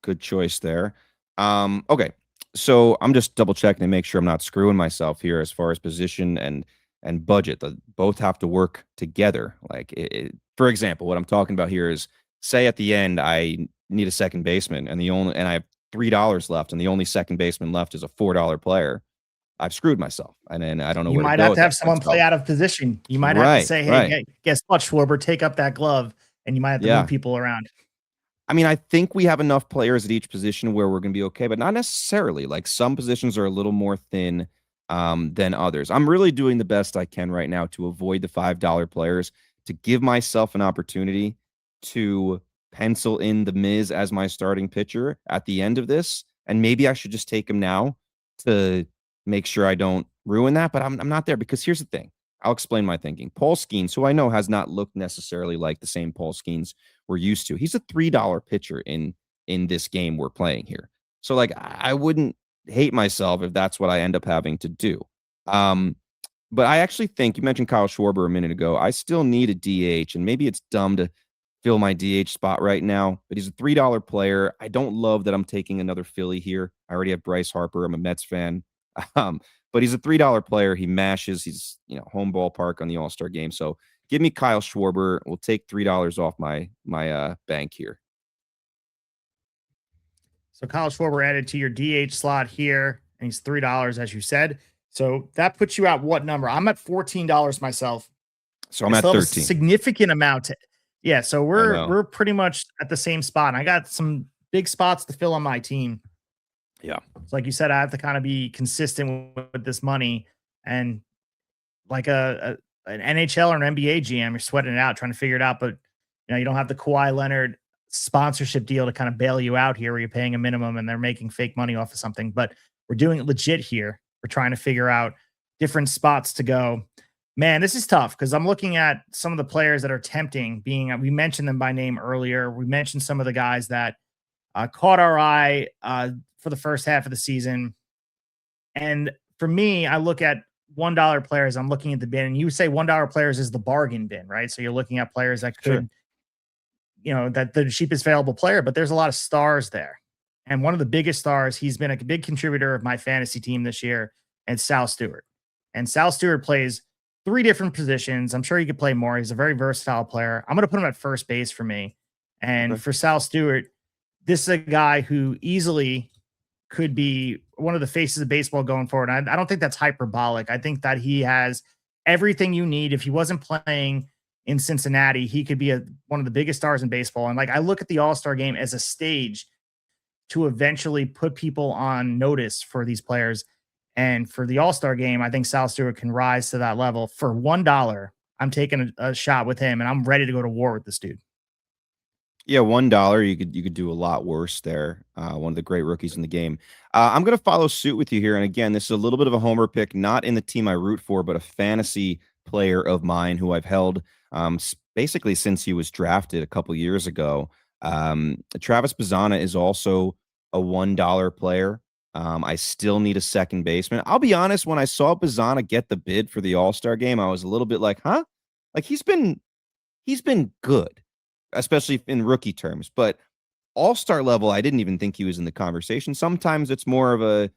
a good choice there. Okay. So I'm just double checking to make sure I'm not screwing myself here as far as position and budget. Both have to work together. Like, for example, what I'm talking about here is, say at the end I need a second baseman, and I have $3 left, and the only second baseman left is a $4 player. I've screwed myself, and then I don't know You where to might go have at to have that point. someone play out of position. You might have to Right, say, hey, right. guess what, Schwarber, take up that glove, and you might have to move Yeah. people around. I mean, I think we have enough players at each position where we're going to be okay, but not necessarily. Like, some positions are a little more thin than others. I'm really doing the best I can right now to avoid the $5 players, to give myself an opportunity to pencil in the Miz as my starting pitcher at the end of this. And maybe I should just take him now to make sure I don't ruin that. But I'm not there, because here's the thing. I'll explain my thinking. Paul Skeens, who I know has not looked necessarily like the same Paul Skeens we're used to. He's a $3 pitcher in this game we're playing here. So, like, I wouldn't hate myself if that's what I end up having to do. But I actually think you mentioned Kyle Schwarber a minute ago. I still need a DH, and maybe it's dumb to fill my DH spot right now, but he's a $3 player. I don't love that I'm taking another Philly here. I already have Bryce Harper. I'm a Mets fan. But he's a $3 player. He mashes. He's, home ballpark on the All-Star game. So give me Kyle Schwarber. We'll take $3 off my bank here. So Kyle Schwarber added to your DH slot here, and he's $3, as you said. So that puts you at what number? I'm at $14 myself. So I'm at 13. Significant amount. Yeah, so know. we're pretty much at the same spot. And I got some big spots to fill on my team. Yeah. So like you said, I have to kind of be consistent with this money, and like an NHL or an NBA GM, you're sweating it out, trying to figure it out. But you don't have the Kawhi Leonard sponsorship deal to kind of bail you out here, where you're paying a minimum and they're making fake money off of something. But we're doing it legit here. We're trying to figure out different spots to go. Man, this is tough, because I'm looking at some of the players that are tempting. We mentioned them by name earlier. We mentioned some of the guys that caught our eye for the first half of the season. And for me, I look at $1 players. I'm looking at the bin, and you say $1 players is the bargain bin, right? So you're looking at players that could, that the cheapest available player, but there's a lot of stars there. And one of the biggest stars, he's been a big contributor of my fantasy team this year, and Sal Stewart. And Sal Stewart plays 3 different positions. I'm sure he could play more. He's a very versatile player. I'm going to put him at first base for me. And for Sal Stewart, this is a guy who easily could be one of the faces of baseball going forward. I don't think that's hyperbolic. I think that he has everything you need. If he wasn't playing in Cincinnati, he could be one of the biggest stars in baseball. And like I look at the All-Star game as a stage to eventually put people on notice for these players. And for the All-Star game, I think Sal Stewart can rise to that level. For $1, I'm taking a shot with him, and I'm ready to go to war with this dude. Yeah, $1, you could do a lot worse there. One of the great rookies in the game. I'm gonna follow suit with you here, and again, this is a little bit of a homer pick, not in the team I root for, but a fantasy player of mine who I've held basically since he was drafted a couple years ago. Travis Bazzana is also a $1 player. I still need a second baseman. I'll be honest, when I saw Bazzana get the bid for the All-Star game, I was a little bit like, huh? Like he's been good, especially in rookie terms, but all-star level, I didn't even think he was in the conversation. Sometimes it's more of a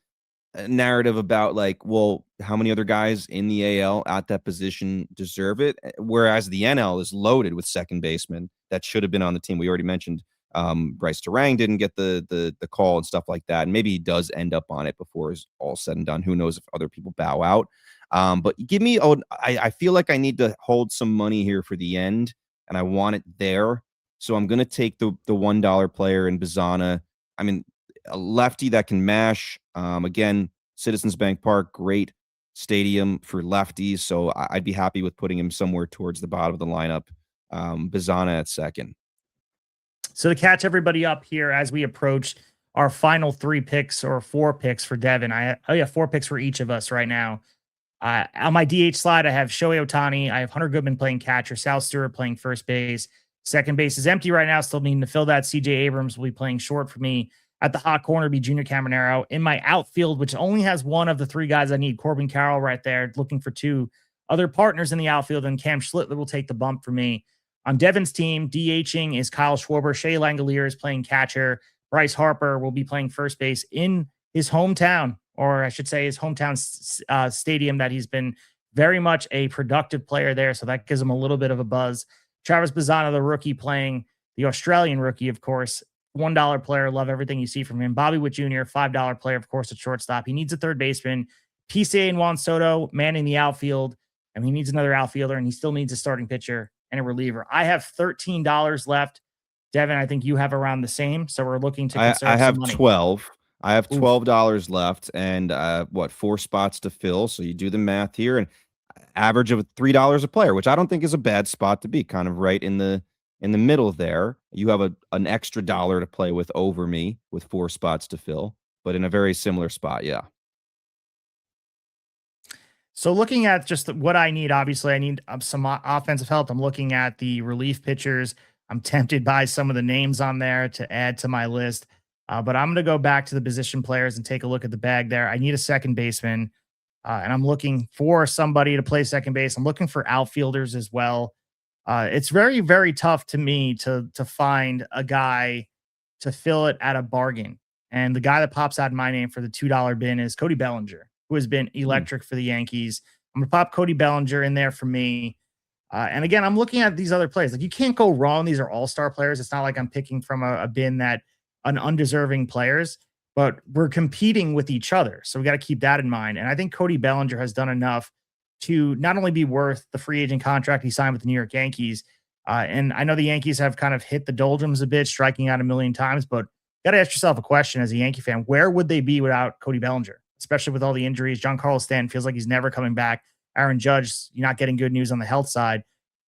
narrative about like, well, how many other guys in the AL at that position deserve it? Whereas the NL is loaded with second basemen that should have been on the team. We already mentioned Bryce Terang didn't get the call and stuff like that. And maybe he does end up on it before it's all said and done. Who knows if other people bow out. But give me, I feel like I need to hold some money here for the end, and I want it there. So I'm going to take the $1 player in Bazzana. I mean, a lefty that can mash. Again, Citizens Bank Park, great stadium for lefties. So I'd be happy with putting him somewhere towards the bottom of the lineup. Bazzana at second. So to catch everybody up here as we approach our final 3 picks or 4 picks for Devin, I have 4 picks for each of us right now. On my DH slide, I have Shohei Ohtani. I have Hunter Goodman playing catcher, Sal Stewart playing first base. Second base is empty right now, still needing to fill that. CJ Abrams will be playing short for me. At the hot corner be Junior Caminero. In my outfield, which only has one of the 3 guys I need, Corbin Carroll right there, looking for 2 other partners in the outfield, and Cam Schlittler will take the bump for me. On Devin's team, DHing is Kyle Schwarber. Shea Langeliers is playing catcher. Bryce Harper will be playing first base in his hometown, or I should say his hometown stadium that he's been very much a productive player there, so that gives him a little bit of a buzz. Travis Bazzana, the rookie, playing the Australian rookie, of course, $1 player. Love everything you see from him. Bobby Witt Jr., $5 player, of course, at shortstop. He needs a third baseman. PCA and Juan Soto manning the outfield, and he needs another outfielder, and he still needs a starting pitcher and a reliever. I have $13 left. Devin, I think you have around the same, so we're looking to conserve I have some money. 12. I have $12 left, and 4 spots to fill. So you do the math here, and average of $3 a player, which I don't think is a bad spot to be, kind of right in the middle there. You have an extra dollar to play with over me with 4 spots to fill, but in a very similar spot. Yeah. So looking at just what I need, obviously I need some offensive help. I'm looking at the relief pitchers. I'm tempted by some of the names on there to add to my list, but I'm going to go back to the position players and take a look at the bag there. I need a second baseman, and I'm looking for somebody to play second base. I'm looking for outfielders as well. It's very, very tough to me to find a guy to fill it at a bargain. And the guy that pops out in my name for the $2 bin is Cody Bellinger, who has been electric for the Yankees. I'm going to pop Cody Bellinger in there for me. And again, I'm looking at these other players. Like, you can't go wrong. These are all-star players. It's not like I'm picking from a bin that undeserving players, but we're competing with each other. So we got to keep that in mind. And I think Cody Bellinger has done enough to not only be worth the free agent contract he signed with the New York Yankees. And I know the Yankees have kind of hit the doldrums a bit, striking out a million times, but got to ask yourself a question as a Yankee fan. Where would they be without Cody Bellinger, especially with all the injuries? Giancarlo Stanton feels like he's never coming back. Aaron Judge, you're not getting good news on the health side.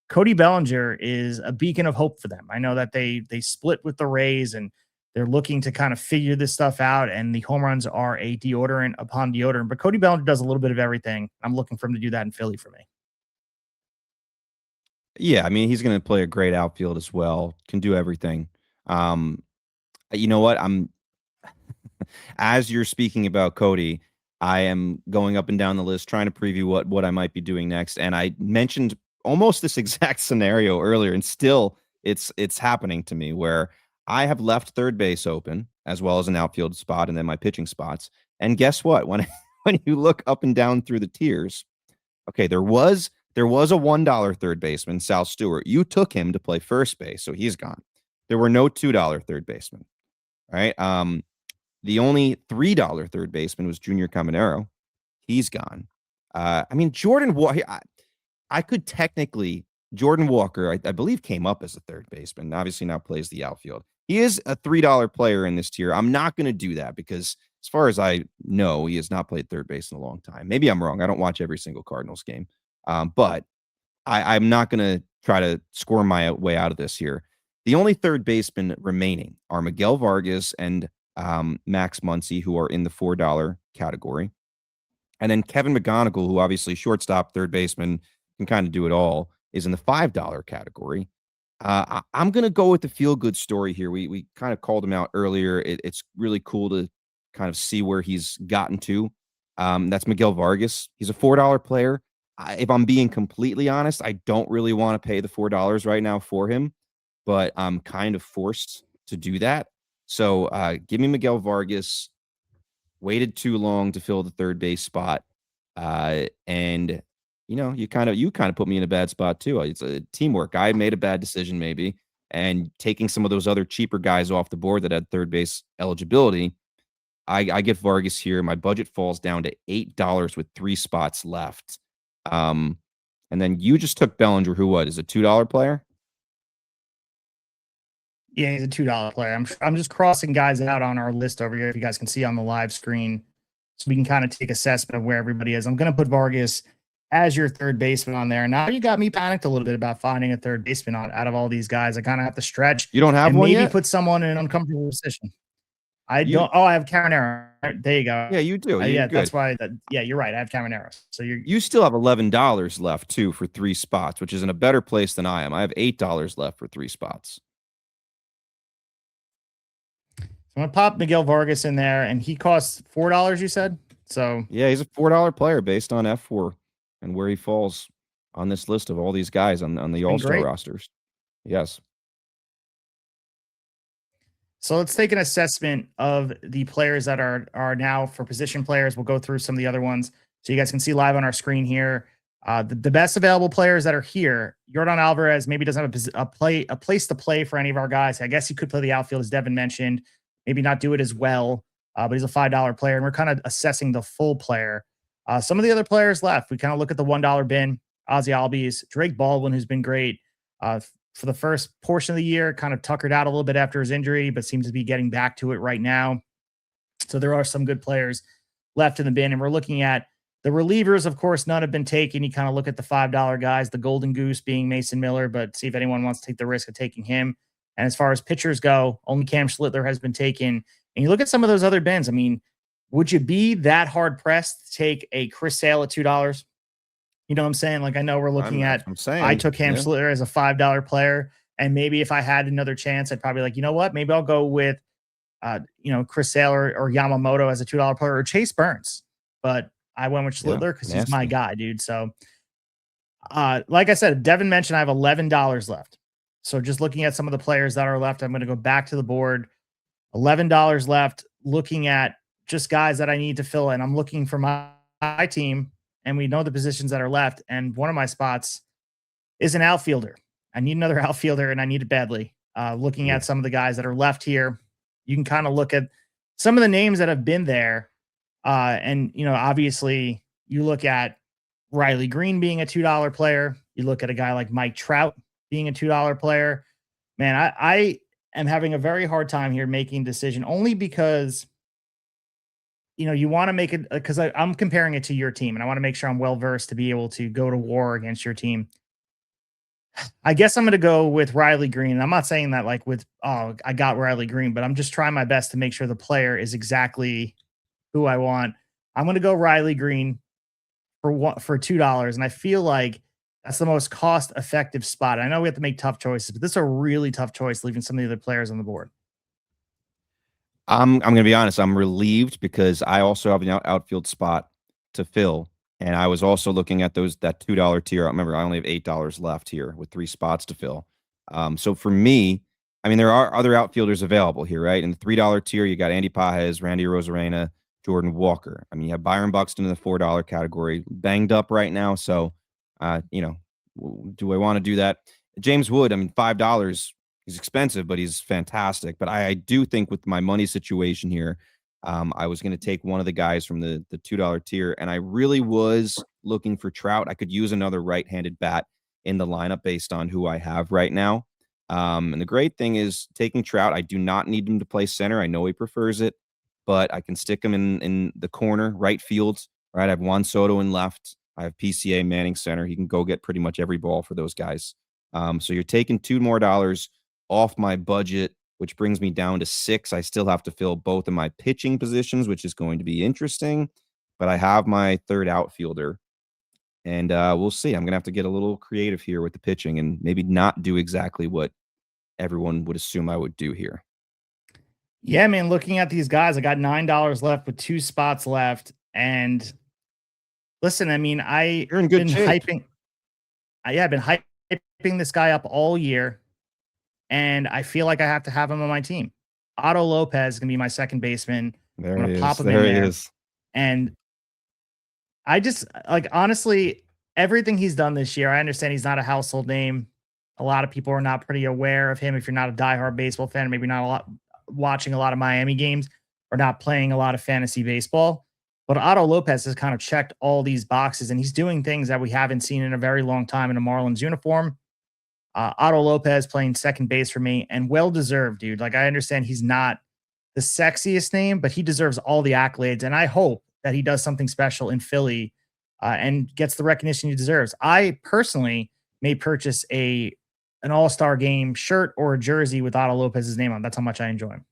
Cody Bellinger is a beacon of hope for them. I know that they split with the Rays and they're looking to kind of figure this stuff out, and the home runs are a deodorant upon deodorant. But Cody Bellinger does a little bit of everything. I'm looking for him to do that in Philly for me. Yeah, I mean, he's going to play a great outfield as well. Can do everything. You know what? As you're speaking about Cody, I am going up and down the list trying to preview what I might be doing next. And I mentioned almost this exact scenario earlier, and still it's happening to me where I have left third base open as well as an outfield spot and then my pitching spots. And guess what? When you look up and down through the tiers, okay, there was a $1 third baseman, Sal Stewart. You took him to play first base, so he's gone. There were no $2 third basemen. All right. The only $3 third baseman was Junior Caminero. He's gone. I mean, Jordan Walker, I could technically, Jordan Walker, I believe, came up as a third baseman. Obviously, now plays the outfield. He is a $3 player in this tier. I'm not going to do that because, as far as I know, he has not played third base in a long time. Maybe I'm wrong. I don't watch every single Cardinals game. But I'm not going to try to squirm my way out of this here. The only third basemen remaining are Miguel Vargas and Max Muncy, who are in the $4 category. And then Kevin McGonigal, who obviously shortstop, third baseman, can kind of do it all, is in the $5 category. I'm going to go with the feel-good story here. We kind of called him out earlier. It's really cool to kind of see where he's gotten to. That's Miguel Vargas. He's a $4 player. If I'm being completely honest, I don't really want to pay the $4 right now for him, but I'm kind of forced to do that. So give me Miguel Vargas. Waited too long to fill the third base spot. And you kind of put me in a bad spot too. It's a teamwork. I made a bad decision maybe, and taking some of those other cheaper guys off the board that had third base eligibility. I get Vargas here. My budget falls down to $8 with 3 spots left. And then you just took Bellinger, who is a $2 player? Yeah, he's a $2 player. I'm just crossing guys out on our list over here, if you guys can see on the live screen, so we can kind of take assessment of where everybody is. I'm going to put Vargas as your third baseman on there. Now you got me panicked a little bit about finding a third baseman out of all these guys. I kind of have to stretch. You don't have and one maybe yet? Put someone in an uncomfortable position. I don't. Oh, I have Caminero. There you go. Yeah, you do. Yeah, good. That's why. Yeah, you're right. I have Caminero. So you still have $11 left too for 3 spots, which is in a better place than I am. I have $8 left for 3 spots. I'm gonna pop Miguel Vargas in there, and he costs $4. You said so. Yeah, he's a $4 player based on fWAR and where he falls on this list of all these guys on the All-Star rosters. Yes. So let's take an assessment of the players that are now for position players. We'll go through some of the other ones so you guys can see live on our screen here. The best available players that are here. Yordan Alvarez maybe doesn't have a place to play for any of our guys. I guess he could play the outfield, as Devin mentioned. Maybe not do it as well, but he's a $5 player, and we're kind of assessing the full player. Some of the other players left, we kind of look at the $1 bin. Ozzy Albies, Drake Baldwin, who's been great for the first portion of the year, kind of tuckered out a little bit after his injury, but seems to be getting back to it right now. So there are some good players left in the bin, and we're looking at the relievers. Of course, none have been taken. You kind of look at the $5 guys, the golden goose being Mason Miller, but see if anyone wants to take the risk of taking him. And as far as pitchers go, only Cam Schlittler has been taken. And you look at some of those other bins. I mean, would you be that hard pressed to take a Chris Sale at $2? You know what I'm saying? Like, I know we're looking I took Cam Schlittler as a $5 player. And maybe if I had another chance, I'd probably like, you know what? Maybe I'll go with, Chris Sale or Yamamoto as a $2 player, or Chase Burns. But I went with Schlittler because he's my guy, dude. So, like I said, Devin mentioned I have $11 left. So just looking at some of the players that are left, I'm going to go back to the board. $11 left, looking at just guys that I need to fill in. I'm looking for my team, and we know the positions that are left. And one of my spots is an outfielder. I need another outfielder, and I need it badly. Looking at some of the guys that are left here, you can kind of look at some of the names that have been there. And, obviously you look at Riley Green being a $2 player. You look at a guy like Mike Trout being a $2 player. Man, I am having a very hard time here making a decision, only because, you want to make it, because I'm comparing it to your team, and I want to make sure I'm well-versed to be able to go to war against your team. I guess I'm going to go with Riley Green. I'm not saying that I got Riley Green, but I'm just trying my best to make sure the player is exactly who I want. I'm going to go Riley Green for $2. And I feel like that's the most cost-effective spot. I know we have to make tough choices, but this is a really tough choice, leaving some of the other players on the board. I'm going to be honest. I'm relieved because I also have an outfield spot to fill, and I was also looking at that $2 tier. I remember I only have $8 left here with 3 spots to fill. So for me, I mean, there are other outfielders available here, right? In the $3 tier, you got Andy Pajes, Randy Rosarena, Jordan Walker. I mean, you have Byron Buxton in the $4 category, banged up right now. So, do I want to do that? James Wood, I mean, $5, he's expensive, but he's fantastic. But I do think with my money situation here, I was going to take one of the guys from the $2 tier, and I really was looking for Trout. I could use another right-handed bat in the lineup based on who I have right now. And the great thing is taking Trout, I do not need him to play center. I know he prefers it, but I can stick him in the corner, right field. Right, I have Juan Soto in left. I have PCA Manning center. He can go get pretty much every ball for those guys. So you're taking $2 more off my budget, which brings me down to 6. I still have to fill both of my pitching positions, which is going to be interesting. But I have my third outfielder, and we'll see. I'm going to have to get a little creative here with the pitching and maybe not do exactly what everyone would assume I would do here. Yeah, man, looking at these guys, I got $9 left with 2 spots left. And listen, I mean, You're in good shape. I've been hyping this guy up all year, and I feel like I have to have him on my team. Otto Lopez is going to be my second baseman. There I'm going he to is. pop him There in he there. is. And I just like, honestly, everything he's done this year, I understand he's not a household name. A lot of people are not pretty aware of him. If you're not a diehard baseball fan, maybe not a lot watching a lot of Miami games or not playing a lot of fantasy baseball. But Otto Lopez has kind of checked all these boxes, and he's doing things that we haven't seen in a very long time in a Marlins uniform. Otto Lopez playing second base for me, and well deserved, dude. Like, I understand he's not the sexiest name, but he deserves all the accolades, and I hope that he does something special in Philly and gets the recognition he deserves. I personally may purchase an All-Star Game shirt or a jersey with Otto Lopez's name on. That's how much I enjoy him.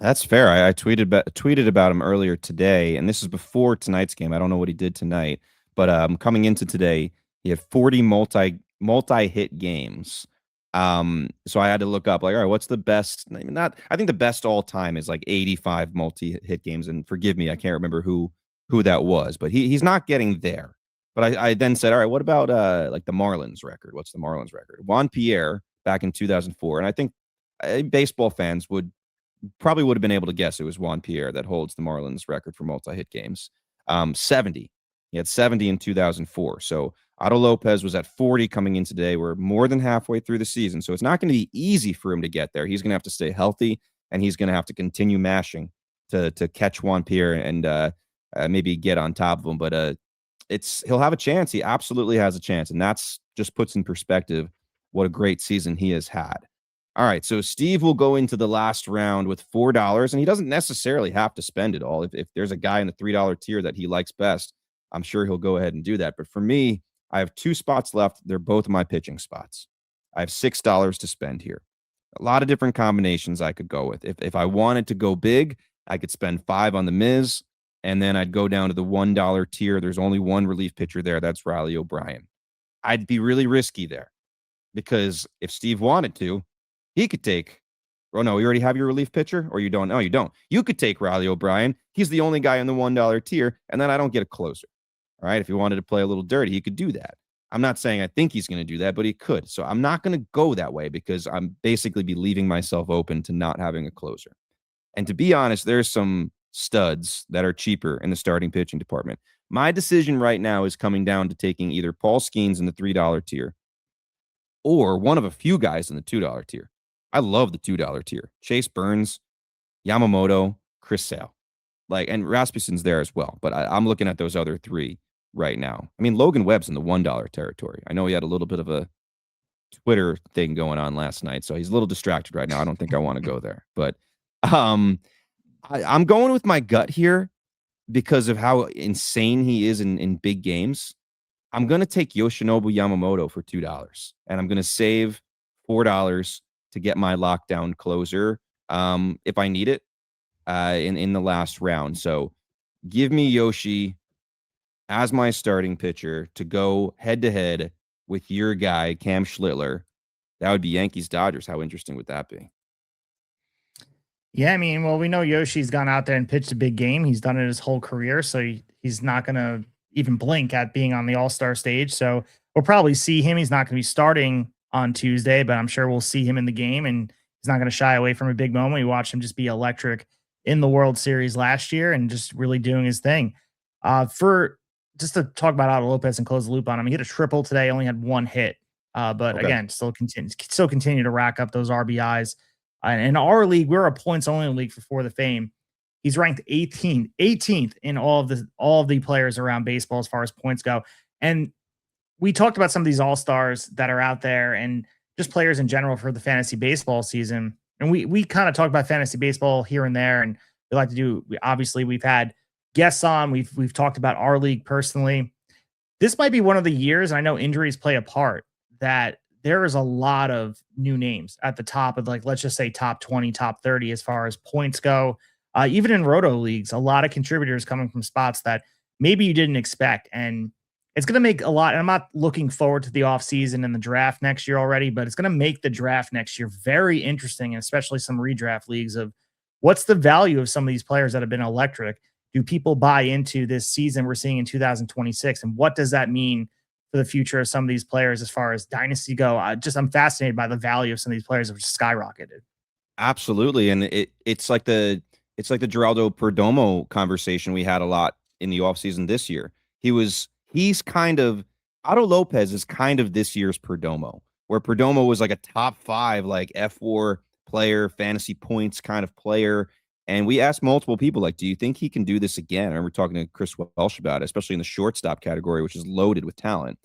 That's fair. I tweeted about him earlier today, and this is before tonight's game. I don't know what he did tonight, but coming into today, he had 40 multi-hit games. So I had to look up, like, all right, what's the best? Not, I think the best all time is like 85 multi-hit games. And forgive me, I can't remember who that was, but he's not getting there. But I then said, all right, what about like the Marlins record? What's the Marlins record? Juan Pierre back in 2004, and I think baseball fans would have been able to guess it was Juan Pierre that holds the Marlins record for multi-hit games. 70. He had 70 in 2004. So Otto Lopez was at 40 coming in today. We're more than halfway through the season. So it's not going to be easy for him to get there. He's going to have to stay healthy, and he's going to have to continue mashing to catch Juan Pierre and maybe get on top of him. But he'll have a chance. He absolutely has a chance. And that's just puts in perspective what a great season he has had. All right, so Steve will go into the last round with $4, and he doesn't necessarily have to spend it all. If there's a guy in the $3 tier that he likes best, I'm sure he'll go ahead and do that. But for me, I have 2 spots left. They're both my pitching spots. I have $6 to spend here. A lot of different combinations I could go with. If I wanted to go big, I could spend 5 on the Miz, and then I'd go down to the $1 tier. There's only one relief pitcher there. That's Riley O'Brien. I'd be really risky there because if Steve wanted to, he could take, oh no, you already have your relief pitcher, or you don't? No, you don't. You could take Riley O'Brien. He's the only guy in the $1 tier, and then I don't get a closer. All right, if he wanted to play a little dirty, he could do that. I'm not saying I think he's going to do that, but he could. So I'm not going to go that way because I'm basically be leaving myself open to not having a closer. And to be honest, there's some studs that are cheaper in the starting pitching department. My decision right now is coming down to taking either Paul Skeens in the $3 tier or one of a few guys in the $2 tier. I love the $2 tier. Chase Burns, Yamamoto, Chris Sale. And Rasmussen's there as well. But I'm looking at those other 3 right now. I mean, Logan Webb's in the $1 territory. I know he had a little bit of a Twitter thing going on last night, so he's a little distracted right now. I don't think I want to go there. But I'm going with my gut here because of how insane he is in big games. I'm going to take Yoshinobu Yamamoto for $2, and I'm going to save $4 to get my lockdown closer if I need it in the last round. So give me Yoshi as my starting pitcher to go head-to-head with your guy, Cam Schlittler. That would be Yankees-Dodgers. How interesting would that be? Yeah, I mean, well, we know Yoshi's gone out there and pitched a big game. He's done it his whole career, so he's not going to even blink at being on the All-Star stage. So we'll probably see him. He's not going to be starting on Tuesday, but I'm sure we'll see him in the game, and he's not going to shy away from a big moment. We watched him just be electric in the World Series last year and just really doing his thing. For just to talk about Otto Lopez and close the loop on him, he hit a triple today, only had 1 hit. But Okay. again, still continue to rack up those RBIs. In our league, we're a points only league for the Fame. He's ranked 18th in all of the players around baseball as far as points go. And we talked about some of these all-stars that are out there and just players in general for the fantasy baseball season. And we kind of talk about fantasy baseball here and there, and we like to do. Obviously, we've had guests on. We've talked about our league personally. This might be one of the years. I know injuries play a part. That there is a lot of new names at the top of, like, let's just say top 20, top 30 as far as points go. Even in roto leagues, a lot of contributors coming from spots that maybe you didn't expect, and it's going to make a lot. And I'm not looking forward to the offseason and the draft next year already, but it's going to make the draft next year very interesting, and especially some redraft leagues of what's the value of some of these players that have been electric. Do people buy into this season we're seeing in 2026? And what does that mean for the future of some of these players as far as dynasty go? I'm fascinated by the value of some of these players that have skyrocketed. Absolutely, and it's like the Geraldo Perdomo conversation we had a lot in the offseason this year. He's kind of Otto Lopez is kind of this year's Perdomo, where Perdomo was like a top 5 like fWAR player, fantasy points kind of player. And we asked multiple people, like, do you think he can do this again? I remember talking to Chris Welsh about it, especially in the shortstop category, which is loaded with talent.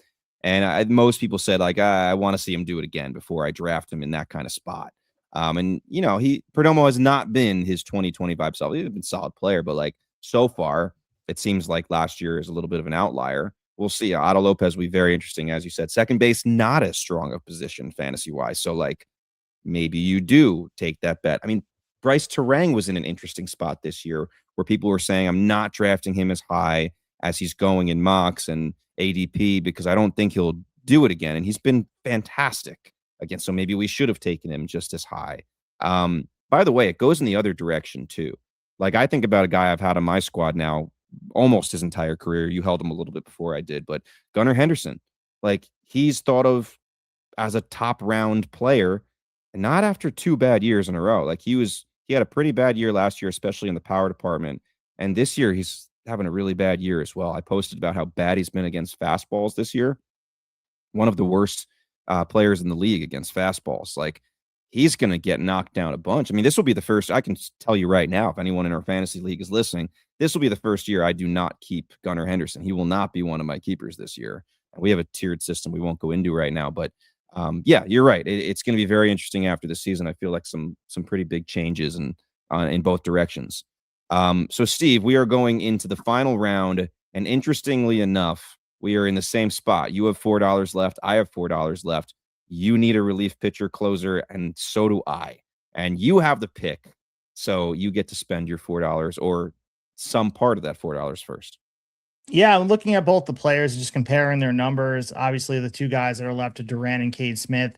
And most people said, like, I want to see him do it again before I draft him in that kind of spot. And Perdomo has not been his 2025 self. He's been a solid player, but like so far, it seems like last year is a little bit of an outlier. We'll see. Otto Lopez will be very interesting, as you said. Second base, not as strong a position fantasy wise. So like maybe you do take that bet. I mean, Bryce Terang was in an interesting spot this year where people were saying, I'm not drafting him as high as he's going in mocks and ADP because I don't think he'll do it again. And he's been fantastic again. So maybe we should have taken him just as high. By the way, it goes in the other direction too. Like I think about a guy I've had on my squad now almost his entire career. You held him a little bit before I did, but Gunnar Henderson, like he's thought of as a top round player, and not after 2 bad years in a row. Like he had a pretty bad year last year, especially in the power department. And this year he's having a really bad year as well. I posted about how bad he's been against fastballs this year. One of the worst players in the league against fastballs. Like he's going to get knocked down a bunch. I mean, this will be the first, I can tell you right now, if anyone in our fantasy league is listening, this will be the first year I do not keep Gunnar Henderson. He will not be one of my keepers this year. We have a tiered system we won't go into right now, but yeah, you're right. It's going to be very interesting after the season. I feel like some pretty big changes in both directions. So Steve, we are going into the final round, and interestingly enough, we are in the same spot. You have $4 left. I have $4 left. You need a relief pitcher closer, and so do I. And you have the pick, so you get to spend your $4 or some part of that $4 first. Yeah, I'm looking at both the players, just comparing their numbers. Obviously, the two guys that are left are Duran and Cade Smith.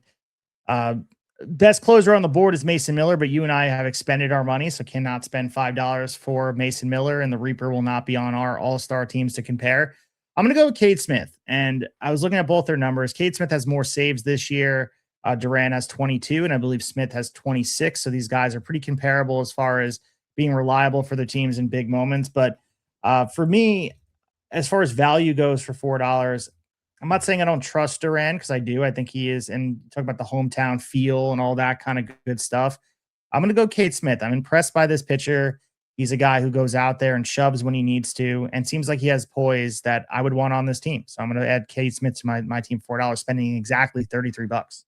Uh, Best closer on the board is Mason Miller, but you and I have expended our money, so cannot spend $5 for Mason Miller, and the Reaper will not be on our all-star teams to compare. I'm going to go with Cade Smith, and I was looking at both their numbers. Cade Smith has more saves this year. Duran has 22, and I believe Smith has 26, so these guys are pretty comparable as far as being reliable for their teams in big moments. But for me, as far as value goes for $4, I'm not saying I don't trust Duran, because I do. I think he is, and talk about the hometown feel and all that kind of good stuff. I'm going to go Cade Smith. I'm impressed by this pitcher. He's a guy who goes out there and shoves when he needs to, and seems like he has poise that I would want on this team. So I'm going to add Cade Smith to my team $4, spending exactly $33.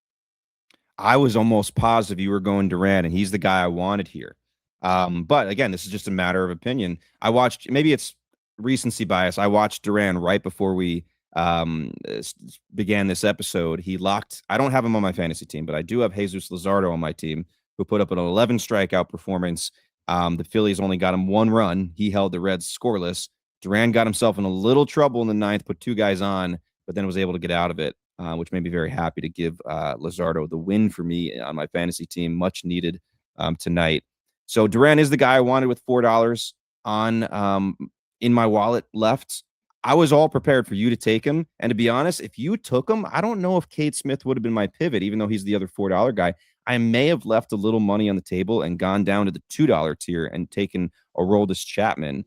I was almost positive you were going Duran, and he's the guy I wanted here. But again, this is just a matter of opinion. I watched, maybe it's recency bias. I watched Duran right before we began this episode. I don't have him on my fantasy team, but I do have Jesus Luzardo on my team, who put up an 11 strikeout performance. The Phillies only got him 1 run. He held the Reds scoreless. Duran got himself in a little trouble in the 9th, put 2 guys on, but then was able to get out of it, which made me very happy to give Luzardo the win for me on my fantasy team. Much needed tonight. So Duran is the guy I wanted with $4 on in my wallet left. I was all prepared for you to take him. And to be honest, if you took him, I don't know if Cade Smith would have been my pivot, even though he's the other $4 guy. I may have left a little money on the table and gone down to the $2 tier and taken Aroldis Chapman.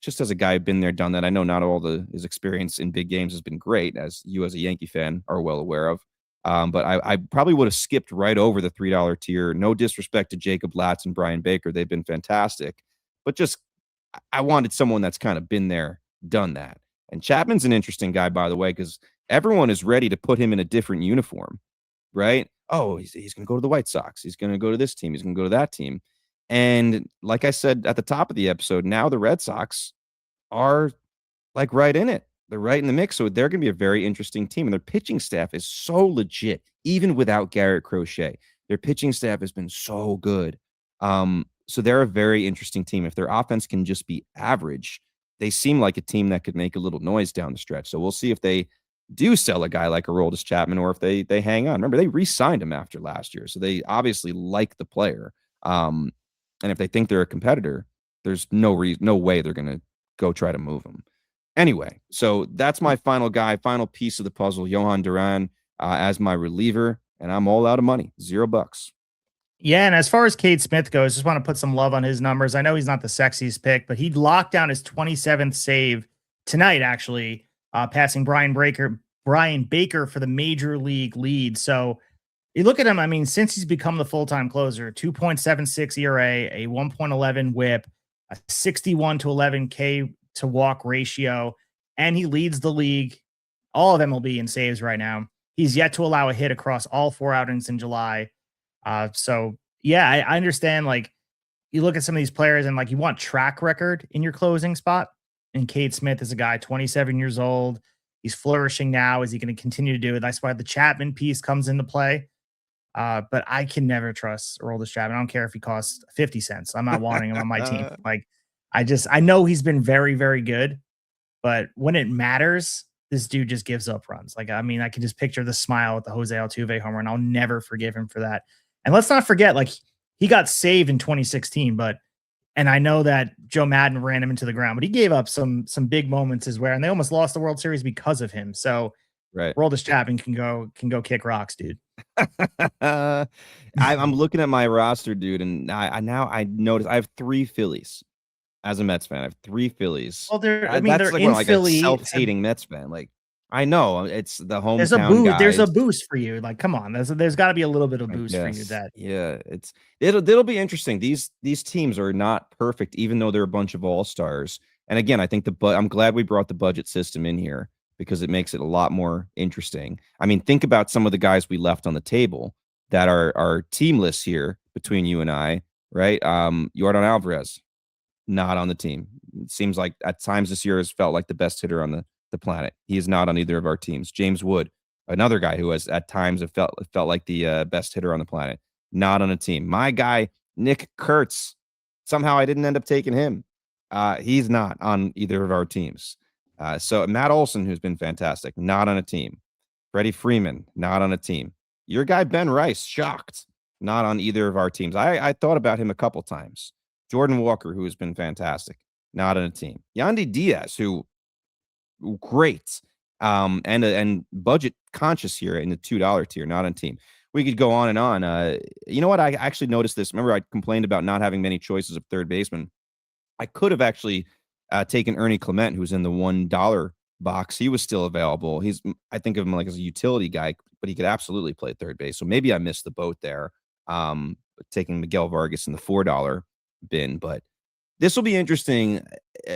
Just as a guy who's been there, done that. I know not all his experience in big games has been great, as you as a Yankee fan are well aware of. But I probably would have skipped right over the $3 tier. No disrespect to Jacob Latz and Brian Baker. They've been fantastic. but just I wanted someone that's kind of been there, done that. And Chapman's an interesting guy, by the way, because everyone is ready to put him in a different uniform, right? Oh, he's going to go to the White Sox. He's going to go to this team. He's going to go to that team. And like I said at the top of the episode, now the Red Sox are like right in it. They're right in the mix. So they're going to be a very interesting team. And their pitching staff is so legit, even without Garrett Crochet. Their pitching staff has been so good. So they're a very interesting team. If their offense can just be average, they seem like a team that could make a little noise down the stretch. So we'll see if they do sell a guy like Aroldis Chapman or if they hang on. Remember, they re-signed him after last year. So they obviously like the player. And if they think they're a competitor, there's no way they're going to go try to move him. Anyway, so that's my final guy, final piece of the puzzle, Johan Duran as my reliever, and I'm all out of money, $0. Yeah, and as far as Cade Smith goes, just want to put some love on his numbers. I know he's not the sexiest pick, but he locked down his 27th save tonight, actually, passing Brian Baker for the major league lead. So you look at him, I mean, since he's become the full-time closer, 2.76 ERA, a 1.11 whip, a 61 to 11 K to walk ratio, and he leads the league, all of MLB in saves right now. He's yet to allow a hit across all 4 outings in July. So yeah, I understand. Like, you look at some of these players and like you want track record in your closing spot. And Cade Smith is a guy 27 years old. He's flourishing now. Is he going to continue to do it? That's why the Chapman piece comes into play. But I can never trust Aroldis Chapman. I don't care if he costs 50 cents. I'm not wanting him on my team. Like, I know he's been very, very good, but when it matters, this dude just gives up runs. Like, I mean, I can just picture the smile at the Jose Altuve homer, and I'll never forgive him for that. And let's not forget, like, he got saved in 2016, and I know that Joe Madden ran him into the ground, but he gave up some big moments as well, and they almost lost the World Series because of him. So, right, Aroldis Chapman can go kick rocks, dude. I'm looking at my roster, dude, and I notice I have 3 Phillies. As a Mets fan, I have 3 Phillies. Well, they're That's like, in like Philly. a self-hating Mets fan. Like, I know it's the There's a hometown boost. There's a guys. boost for you. Like, come on, there's got to be a little bit of I boost for you. guess. That Yeah, it'll be interesting. These teams are not perfect, even though they're a bunch of all-stars. And again, I think I'm glad we brought the budget system in here because it makes it a lot more interesting. I mean, think about some of the guys we left on the table that are teamless here between you and I, right? Yordan Alvarez, not on the team. It seems like at times this year has felt like the best hitter on the planet. He is not on either of our teams. James Wood, another guy who has at times have felt like the best hitter on the planet, not on a team. My guy, Nick Kurtz, somehow I didn't end up taking him. He's not on either of our teams. So Matt Olson, who's been fantastic, not on a team. Freddie Freeman, not on a team. Your guy, Ben Rice, shocked, not on either of our teams. I thought about him a couple times. Jordan Walker, who has been fantastic, not on a team. Yandy Diaz, who great, and budget conscious here in the $2 tier, not on team. We could go on and on. You know what? I actually noticed this. Remember, I complained about not having many choices of third baseman. I could have actually taken Ernie Clement, who's in the $1 box. He was still available. I think of him like as a utility guy, but he could absolutely play third base. So maybe I missed the boat there, taking Miguel Vargas in the $4 bin. But this will be interesting.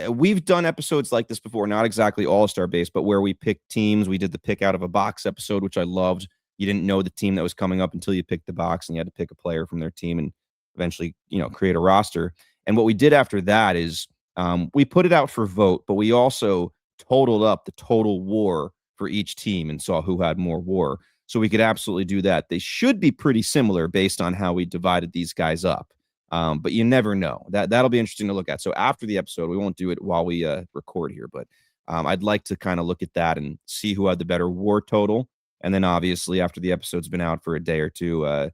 We've done episodes like this before, not exactly all-star based, but where we pick teams. We did the pick out of a box episode, which I loved. You didn't know the team that was coming up until you picked the box, and you had to pick a player from their team and eventually, create a roster. And what we did after that is we put it out for vote, but we also totaled up the total WAR for each team and saw who had more WAR. So we could absolutely do that. They should be pretty similar based on how we divided these guys up. But you never know. That'll be interesting to look at. So after the episode, we won't do it while we record here, but I'd like to kind of look at that and see who had the better WAR total. And then obviously after the episode's been out for a day or two,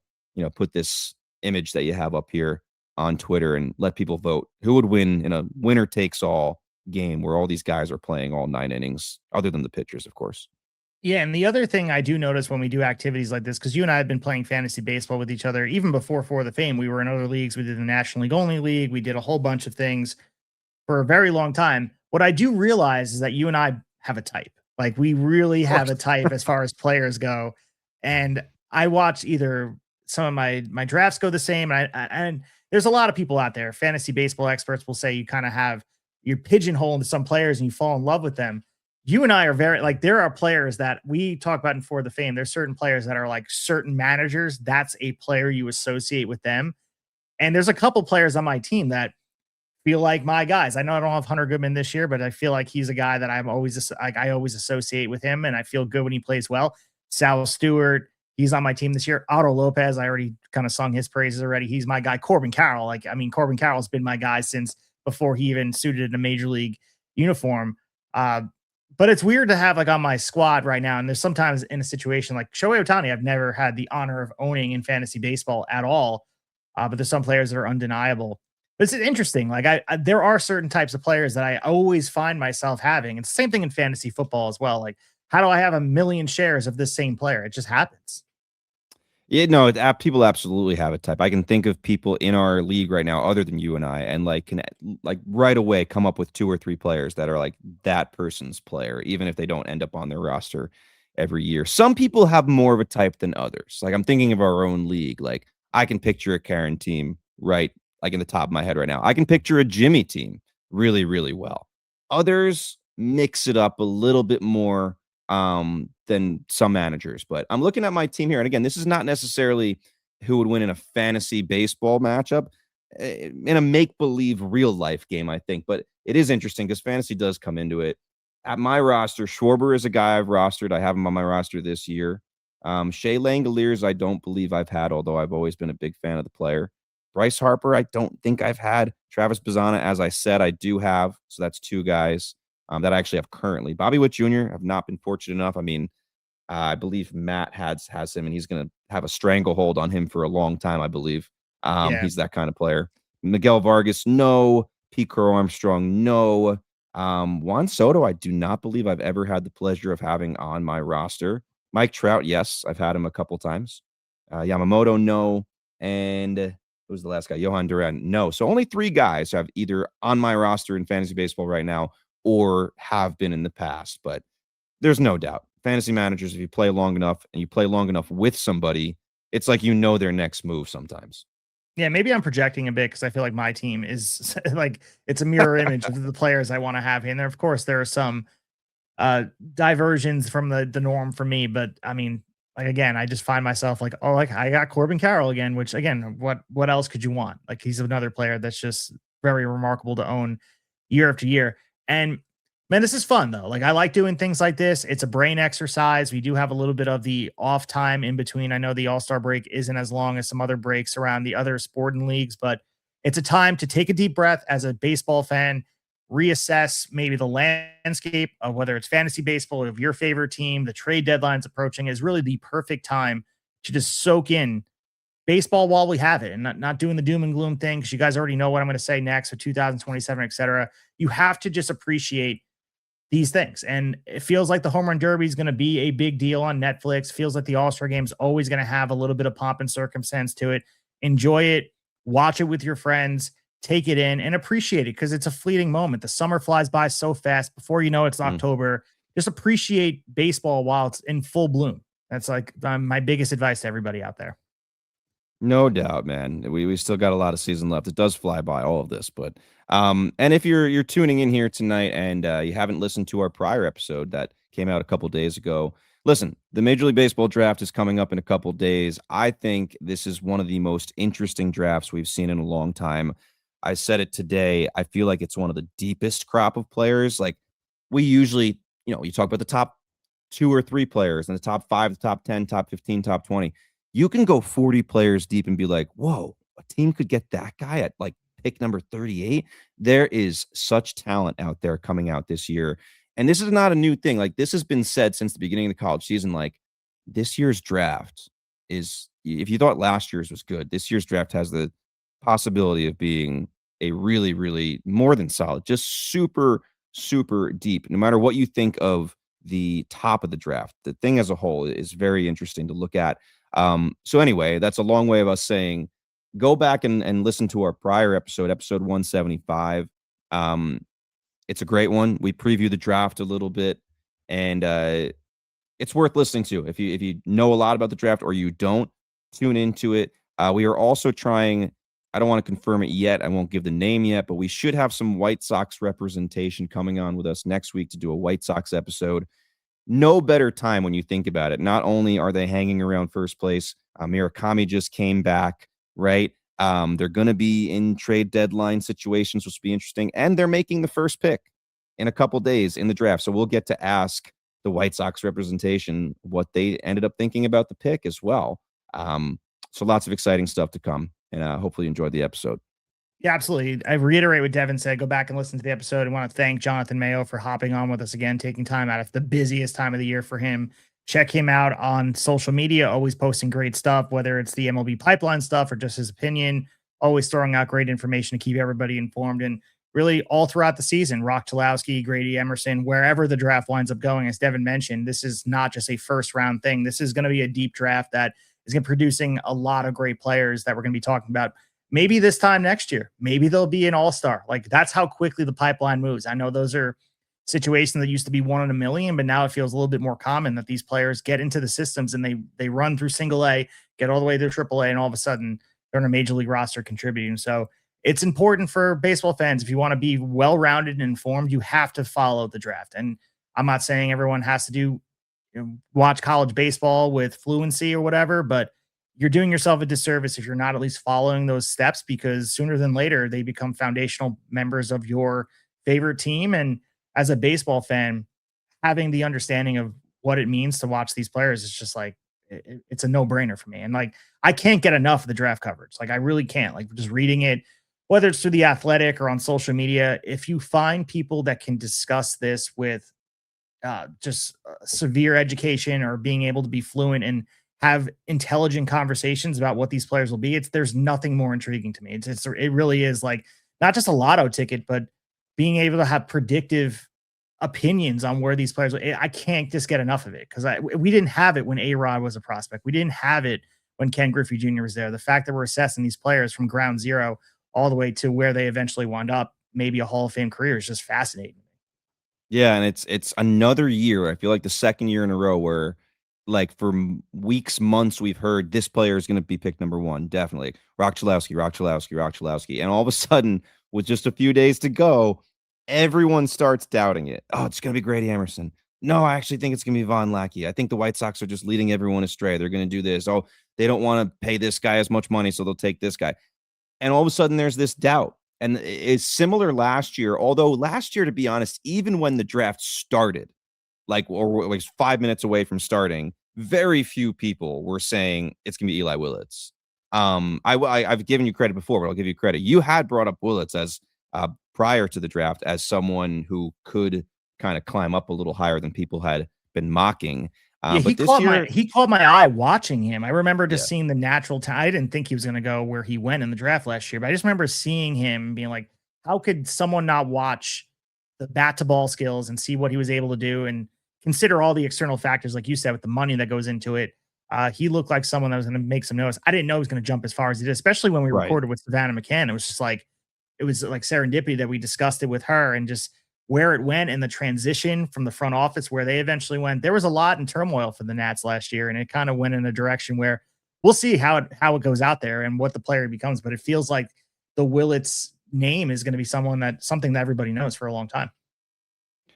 put this image that you have up here on Twitter and let people vote who would win in a winner takes all game where all these guys are playing all 9 innings, other than the pitchers, of course. Yeah, and the other thing I do notice when we do activities like this, because you and I have been playing fantasy baseball with each other, even before For the Fame, we were in other leagues. We did the National League Only League. We did a whole bunch of things for a very long time. What I do realize is that you and I have a type. Like, we really have a type as far as players go. And I watch either some of my drafts go the same. And there's a lot of people out there. Fantasy baseball experts will say you kind of have you pigeonhole into some players and you fall in love with them. You and I are very like there are players that we talk about in For the Fame. There's certain players that are like certain managers. That's a player you associate with them. And there's a couple players on my team that feel like my guys. I know I don't have Hunter Goodman this year, but I feel like he's a guy that I'm always like I always associate with him, and I feel good when he plays well. Sal Stewart, he's on my team this year. Otto Lopez, I already kind of sung his praises already. He's my guy. Corbin Carroll, like I mean, Corbin Carroll's been my guy since before he even suited in a major league uniform. But it's weird to have like on my squad right now. And there's sometimes in a situation like Shohei Ohtani, I've never had the honor of owning in fantasy baseball at all. But there's some players that are undeniable. But it's interesting. Like there are certain types of players that I always find myself having. It's the same thing in fantasy football as well. Like, how do I have a million shares of this same player? It just happens. Yeah, no, people absolutely have a type. I can think of people in our league right now, other than you and I, and like can like right away come up with 2 or 3 players that are like that person's player, even if they don't end up on their roster every year. Some people have more of a type than others. Like I'm thinking of our own league. Like I can picture a Karen team right, like in the top of my head right now. I can picture a Jimmy team really, really well. Others mix it up a little bit more than some managers. But I'm looking at my team here. And again, this is not necessarily who would win in a fantasy baseball matchup, in a make-believe real life game, I think. But it is interesting because fantasy does come into it. At my roster, Schwarber is a guy I've rostered. I have him on my roster this year. Shea Langoliers, I don't believe I've had, although I've always been a big fan of the player. Bryce Harper, I don't think I've had. Travis Bazzana, as I said, I do have. So that's 2 guys that I actually have currently. Bobby Witt Jr., I've not been fortunate enough. I mean, I believe Matt has him, and he's going to have a stranglehold on him for a long time, I believe. Yeah. He's that kind of player. Miguel Vargas, no. Pete Crow Armstrong, no. Juan Soto, I do not believe I've ever had the pleasure of having on my roster. Mike Trout, yes, I've had him a couple times. Yamamoto, no. And who's the last guy? Johan Duran, no. So only 3 guys have either on my roster in fantasy baseball right now or have been in the past. But there's no doubt. Fantasy managers, if you play long enough and you play long enough with somebody, it's like you know their next move sometimes. Yeah, maybe I'm projecting a bit because I feel like my team is like it's a mirror image of the players I want to have in there. Of course, there are some diversions from the norm for me, but I mean, like again, I just find myself like, oh, like I got Corbin Carroll again, which again, what else could you want? Like he's another player that's just very remarkable to own year after year. And man, this is fun though. Like I like doing things like this. It's a brain exercise. We do have a little bit of the off time in between. I know the All-Star break isn't as long as some other breaks around the other sporting leagues, but it's a time to take a deep breath as a baseball fan, reassess maybe the landscape of whether it's fantasy baseball or of your favorite team. The trade deadline's approaching is really the perfect time to just soak in baseball while we have it and not doing the doom and gloom thing because you guys already know what I'm going to say next for 2027, et cetera. You have to just appreciate these things. And it feels like the home run derby is going to be a big deal on Netflix. Feels like the All-Star game is always going to have a little bit of pomp and circumstance to it. Enjoy it, watch it with your friends, take it in and appreciate it because it's a fleeting moment. The summer flies by so fast. Before you know it's October. Just appreciate baseball while it's in full bloom. That's like my biggest advice to everybody out there. No doubt, man. We still got a lot of season left. It does fly by, all of this, but and if you're tuning in here tonight and you haven't listened to our prior episode that came out a couple days ago, listen, the Major League Baseball draft is coming up in a couple days. I think this is one of the most interesting drafts we've seen in a long time. I said it today. I feel like it's one of the deepest crop of players. Like we usually, you talk about the top 2 or 3 players and the top 5, the top 10, top 15, top 20. You can go 40 players deep and be like, whoa, a team could get that guy at like pick number 38. There is such talent out there coming out this year. And this is not a new thing. Like this has been said since the beginning of the college season. Like this year's draft is, if you thought last year's was good, this year's draft has the possibility of being a really, really more than solid, just super, super deep. No matter what you think of the top of the draft, the thing as a whole is very interesting to look at. So anyway, that's a long way of us saying, go back and listen to our prior episode 175. It's a great one. We preview the draft a little bit, and it's worth listening to. If you know a lot about the draft or you don't, tune into it. We are also trying I don't want to confirm it yet. I won't give the name yet, but we should have some White Sox representation coming on with us next week to do a White Sox episode. No better time when you think about it. Not only are they hanging around first place, Murakami just came back, right? They're going to be in trade deadline situations, which will be interesting. And they're making the first pick in a couple days in the draft. So we'll get to ask the White Sox representation what they ended up thinking about the pick as well. So lots of exciting stuff to come. And hopefully you enjoyed the episode. Yeah, absolutely. I reiterate what Devin said. Go back and listen to the episode. I want to thank Jonathan Mayo for hopping on with us again, taking time out of the busiest time of the year for him. Check him out on social media, always posting great stuff, whether it's the MLB pipeline stuff or just his opinion, always throwing out great information to keep everybody informed. And really all throughout the season, Rock Chalowski, Grady Emerson, wherever the draft winds up going, as Devin mentioned, this is not just a first round thing. This is going to be a deep draft that is going to be producing a lot of great players that we're going to be talking about. Maybe this time next year, maybe they'll be an all-star. Like that's how quickly the pipeline moves. I know those are situations that used to be 1 in a million, but now it feels a little bit more common that these players get into the systems and they run through single A, get all the way to triple A, and all of a sudden they're on a major league roster contributing. So it's important for baseball fans. If you want to be well-rounded and informed, you have to follow the draft. And I'm not saying everyone has to watch college baseball with fluency or whatever, but you're doing yourself a disservice if you're not at least following those steps, because sooner than later they become foundational members of your favorite team. And as a baseball fan, having the understanding of what it means to watch these players is just like it's a no-brainer for me. And like I can't get enough of the draft coverage. Like I really can't. Like just reading it, whether it's through the Athletic or on social media, if you find people that can discuss this with severe education or being able to be fluent and have intelligent conversations about what these players will be, there's nothing more intriguing to me. It really is like not just a lotto ticket, but being able to have predictive opinions on where these players. I can't just get enough of it because we didn't have it when A-Rod was a prospect. We didn't have it when Ken Griffey Jr. was there. The fact that we're assessing these players from ground zero all the way to where they eventually wound up, maybe a Hall of Fame career, is just fascinating. Yeah, and it's another year. I feel like the second year in a row where, like, for weeks, months, we've heard this player is going to be picked number one, definitely. Rock Chalowski, Rock Chalowski, Rock Chalowski. And all of a sudden, with just a few days to go, everyone starts doubting it. Oh, it's going to be Grady Emerson. No, I actually think it's going to be Von Lackey. I think the White Sox are just leading everyone astray. They're going to do this. Oh, they don't want to pay this guy as much money, so they'll take this guy. And all of a sudden, there's this doubt. And it's similar last year, although last year, to be honest, even when the draft started, like, or was 5 minutes away from starting, very few people were saying it's going to be Eli Willits. I've given you credit before, but I'll give you credit. You had brought up Willits as prior to the draft as someone who could kind of climb up a little higher than people had been mocking. Yeah, But this year, he caught my eye watching him. I remember just yeah, seeing the natural talent. I didn't think he was going to go where he went in the draft last year, but I just remember seeing him being like, how could someone not watch the bat to ball skills and see what he was able to do and consider all the external factors, like you said, with the money that goes into it. He looked like someone that was going to make some noise. I didn't know he was going to jump as far as he did, especially when we right. recorded with Savannah McCann. It was like serendipity that we discussed it with her and just where it went and the transition from the front office where they eventually went. There was a lot in turmoil for the Nats last year, and it kind of went in a direction where we'll see how it goes out there and what the player becomes. But it feels like the Willits name is going to be something that everybody knows for a long time.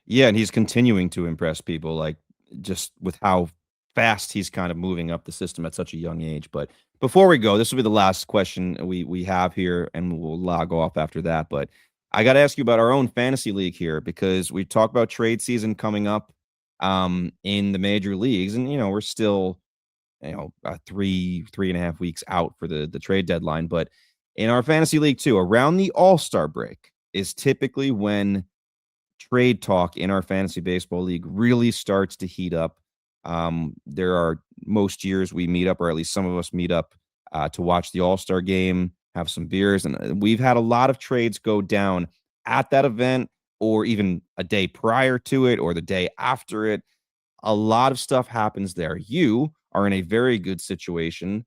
Yeah, and he's continuing to impress people, like, just with how fast he's kind of moving up the system at such a young age. But before we go, this will be the last question we have here, and we'll log off after that. But I got to ask you about our own fantasy league here, because we talk about trade season coming up in the major leagues, and we're still 3.5 weeks out for the trade deadline. But in our fantasy league too, around the All-Star break is typically when trade talk in our fantasy baseball league really starts to heat up. There are most years we meet up, or at least some of us meet up to watch the All-Star game, have some beers. And we've had a lot of trades go down at that event, or even a day prior to it, or the day after it. A lot of stuff happens there. You are in a very good situation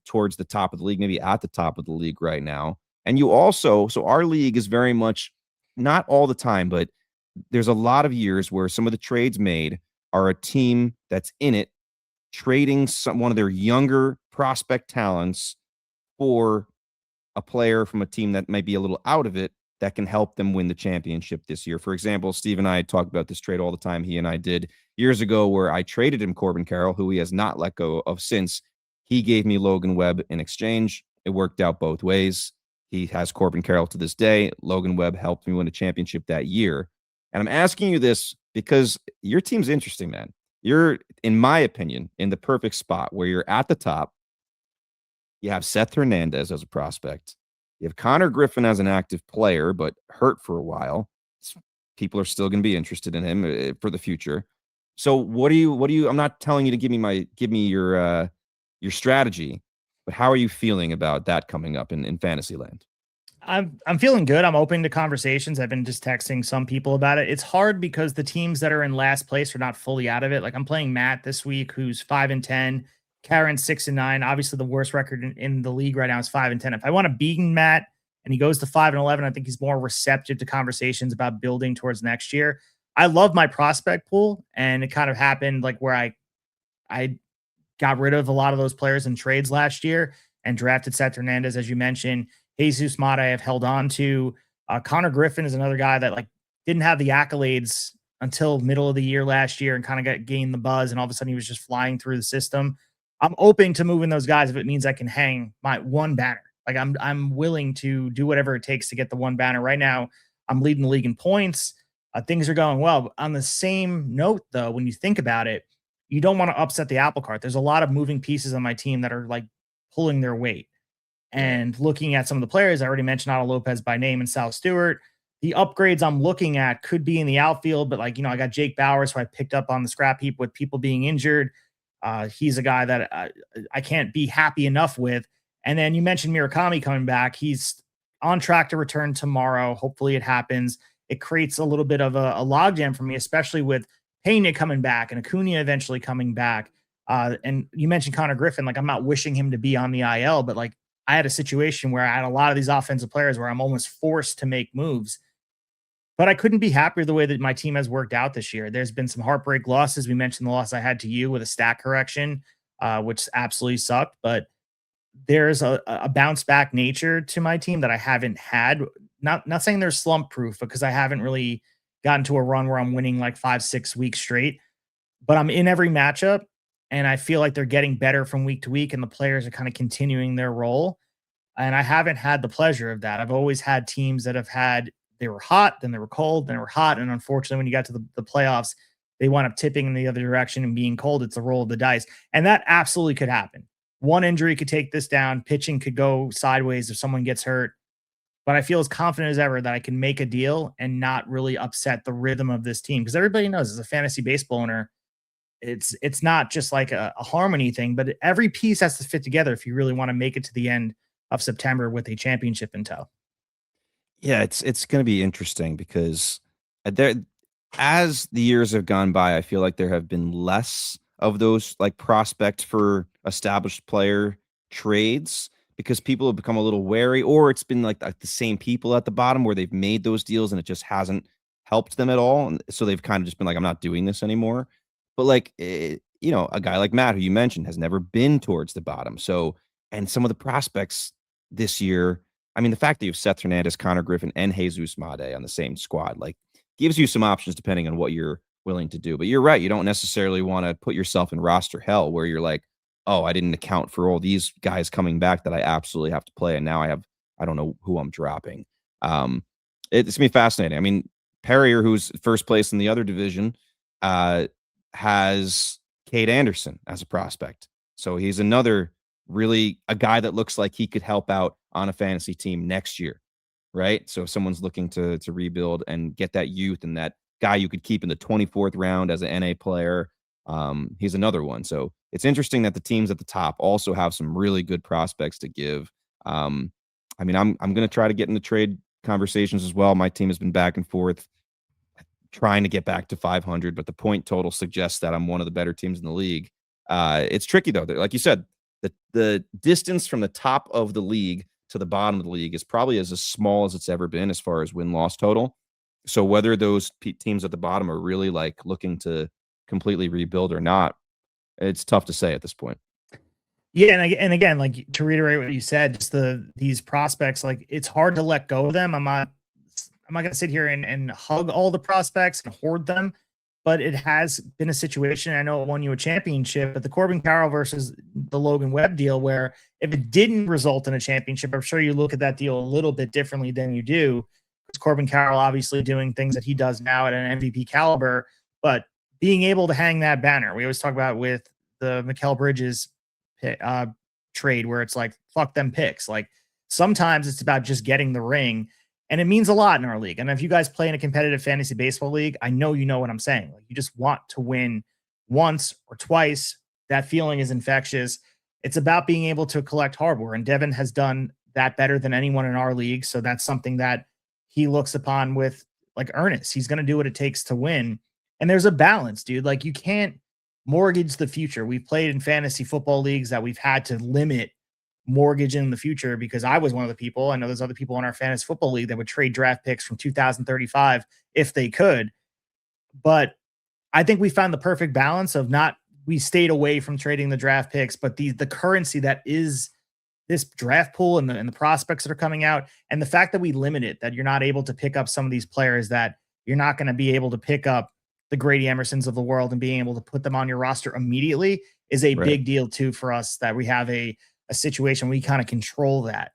towards the top of the league, maybe at the top of the league right now. And you also, so our league is very much, not all the time, but there's a lot of years where some of the trades made are a team that's in it trading one of their younger prospect talents for a player from a team that might be a little out of it that can help them win the championship this year. For example, Steve and I talk about this trade all the time. He and I did years ago where I traded him Corbin Carroll, who he has not let go of since. He gave me Logan Webb in exchange. It worked out both ways. He has Corbin Carroll to this day. Logan Webb helped me win a championship that year. And I'm asking you this because your team's interesting, man. You're, in my opinion, in the perfect spot where you're at the top. You have Seth Hernandez as a prospect. You have Connor Griffin as an active player, but hurt for a while. People are still going to be interested in him for the future. So what do you, I'm not telling you to give me your strategy, but how are you feeling about that coming up in fantasy land? I'm feeling good. I'm open to conversations. I've been just texting some people about it. It's hard because the teams that are in last place are not fully out of it. Like I'm playing Matt this week, who's 5-10, Karen 6-9. Obviously, the worst record in the league right now is 5-10. If I want to beat Matt and he goes to 5-11, I think he's more receptive to conversations about building towards next year. I love my prospect pool, and it kind of happened like where I got rid of a lot of those players in trades last year and drafted Seth Hernandez, as you mentioned. Jesus Mata I have held on to. Connor Griffin is another guy that like didn't have the accolades until middle of the year last year and kind of gained the buzz, and all of a sudden he was just flying through the system. I'm open to moving those guys if it means I can hang my one banner. Like I'm willing to do whatever it takes to get the one banner. Right now, I'm leading the league in points. Things are going well. On the same note, though, when you think about it, you don't want to upset the apple cart. There's a lot of moving pieces on my team that are like pulling their weight. And looking at some of the players, I already mentioned Otto Lopez by name and Sal Stewart. The upgrades I'm looking at could be in the outfield, but like, I got Jake Bauers, who I picked up on the scrap heap with people being injured. He's a guy that I can't be happy enough with. And then you mentioned Murakami coming back. He's on track to return tomorrow. Hopefully it happens. It creates a little bit of a logjam for me, especially with Pena coming back and Acuna eventually coming back. And you mentioned Connor Griffin. Like, I'm not wishing him to be on the IL, but like, I had a situation where I had a lot of these offensive players where I'm almost forced to make moves, but I couldn't be happier the way that my team has worked out this year. There's been some heartbreak losses. We mentioned the loss I had to you with a stat correction, which absolutely sucked, but there's a bounce back nature to my team that I haven't had. Not saying they're slump proof, because I haven't really gotten to a run where I'm winning like 5-6 weeks straight, but I'm in every matchup. And I feel like they're getting better from week to week, and the players are kind of continuing their role. And I haven't had the pleasure of that. I've always had teams that they were hot, then they were cold, then they were hot. And unfortunately, when you got to the playoffs, they wound up tipping in the other direction and being cold. It's a roll of the dice. And that absolutely could happen. One injury could take this down. Pitching could go sideways if someone gets hurt. But I feel as confident as ever that I can make a deal and not really upset the rhythm of this team. Because everybody knows, as a fantasy baseball owner, it's not just like a harmony thing, but every piece has to fit together if you really want to make it to the end of September with a championship in tow. Yeah, it's going to be interesting because there, as the years have gone by, I feel like there have been less of those like prospect for established player trades because people have become a little wary, or it's been like the same people at the bottom where they've made those deals and it just hasn't helped them at all. And so they've kind of just been like, I'm not doing this anymore. But like, a guy like Matt, who you mentioned, has never been towards the bottom. So, and some of the prospects this year, I mean, the fact that you have Seth Hernandez, Connor Griffin, and Jesus Made on the same squad, like, gives you some options depending on what you're willing to do. But you're right. You don't necessarily want to put yourself in roster hell where you're like, oh, I didn't account for all these guys coming back that I absolutely have to play. And now I don't know who I'm dropping. It's going to be fascinating. I mean, Perrier, who's first place in the other division, has Cade Anderson as a prospect. So he's another really a guy that looks like he could help out on a fantasy team next year, right? So if someone's looking to rebuild and get that youth and that guy you could keep in the 24th round as an NA player, he's another one. So it's interesting that the teams at the top also have some really good prospects to give. I mean, I'm going to try to get in the trade conversations as well. My team has been back and forth trying to get back to 500, but the point total suggests that I'm one of the better teams in the league. It's tricky though. Like you said, the distance from the top of the league to the bottom of the league is probably as small as it's ever been as far as win-loss total. So whether those teams at the bottom are really like looking to completely rebuild or not, it's tough to say at this point. Yeah, and again, like to reiterate what you said, just these prospects, like it's hard to let go of them. I'm not gonna sit here and hug all the prospects and hoard them, but it has been a situation. I know it won you a championship, but the Corbin Carroll versus the Logan Webb deal, where if it didn't result in a championship, I'm sure you look at that deal a little bit differently than you do. Because Corbin Carroll obviously doing things that he does now at an MVP caliber, but being able to hang that banner. We always talk about with the Mikal Bridges uh, trade where it's like, fuck them picks. Like sometimes it's about just getting the ring. And it means a lot in our league. And if you guys play in a competitive fantasy baseball league, I know you know what I'm saying. Like you just want to win once or twice. That feeling is infectious. It's about being able to collect hardware. And Devin has done that better than anyone in our league. So that's something that he looks upon with like earnest. He's going to do what it takes to win. And there's a balance, dude. Like you can't mortgage the future. We've played in fantasy football leagues that we've had to limit mortgage in the future because I was one of the people. I know there's other people in our fantasy football league that would trade draft picks from 2035 if they could. But I think we found the perfect balance of not, we stayed away from trading the draft picks, but the currency that is this draft pool and the prospects that are coming out, and the fact that we limit it, that you're not able to pick up some of these players, that you're not going to be able to pick up the Grady Emersons of the world and being able to put them on your roster immediately is a Right. big deal too for us, that we have a situation we kind of control that.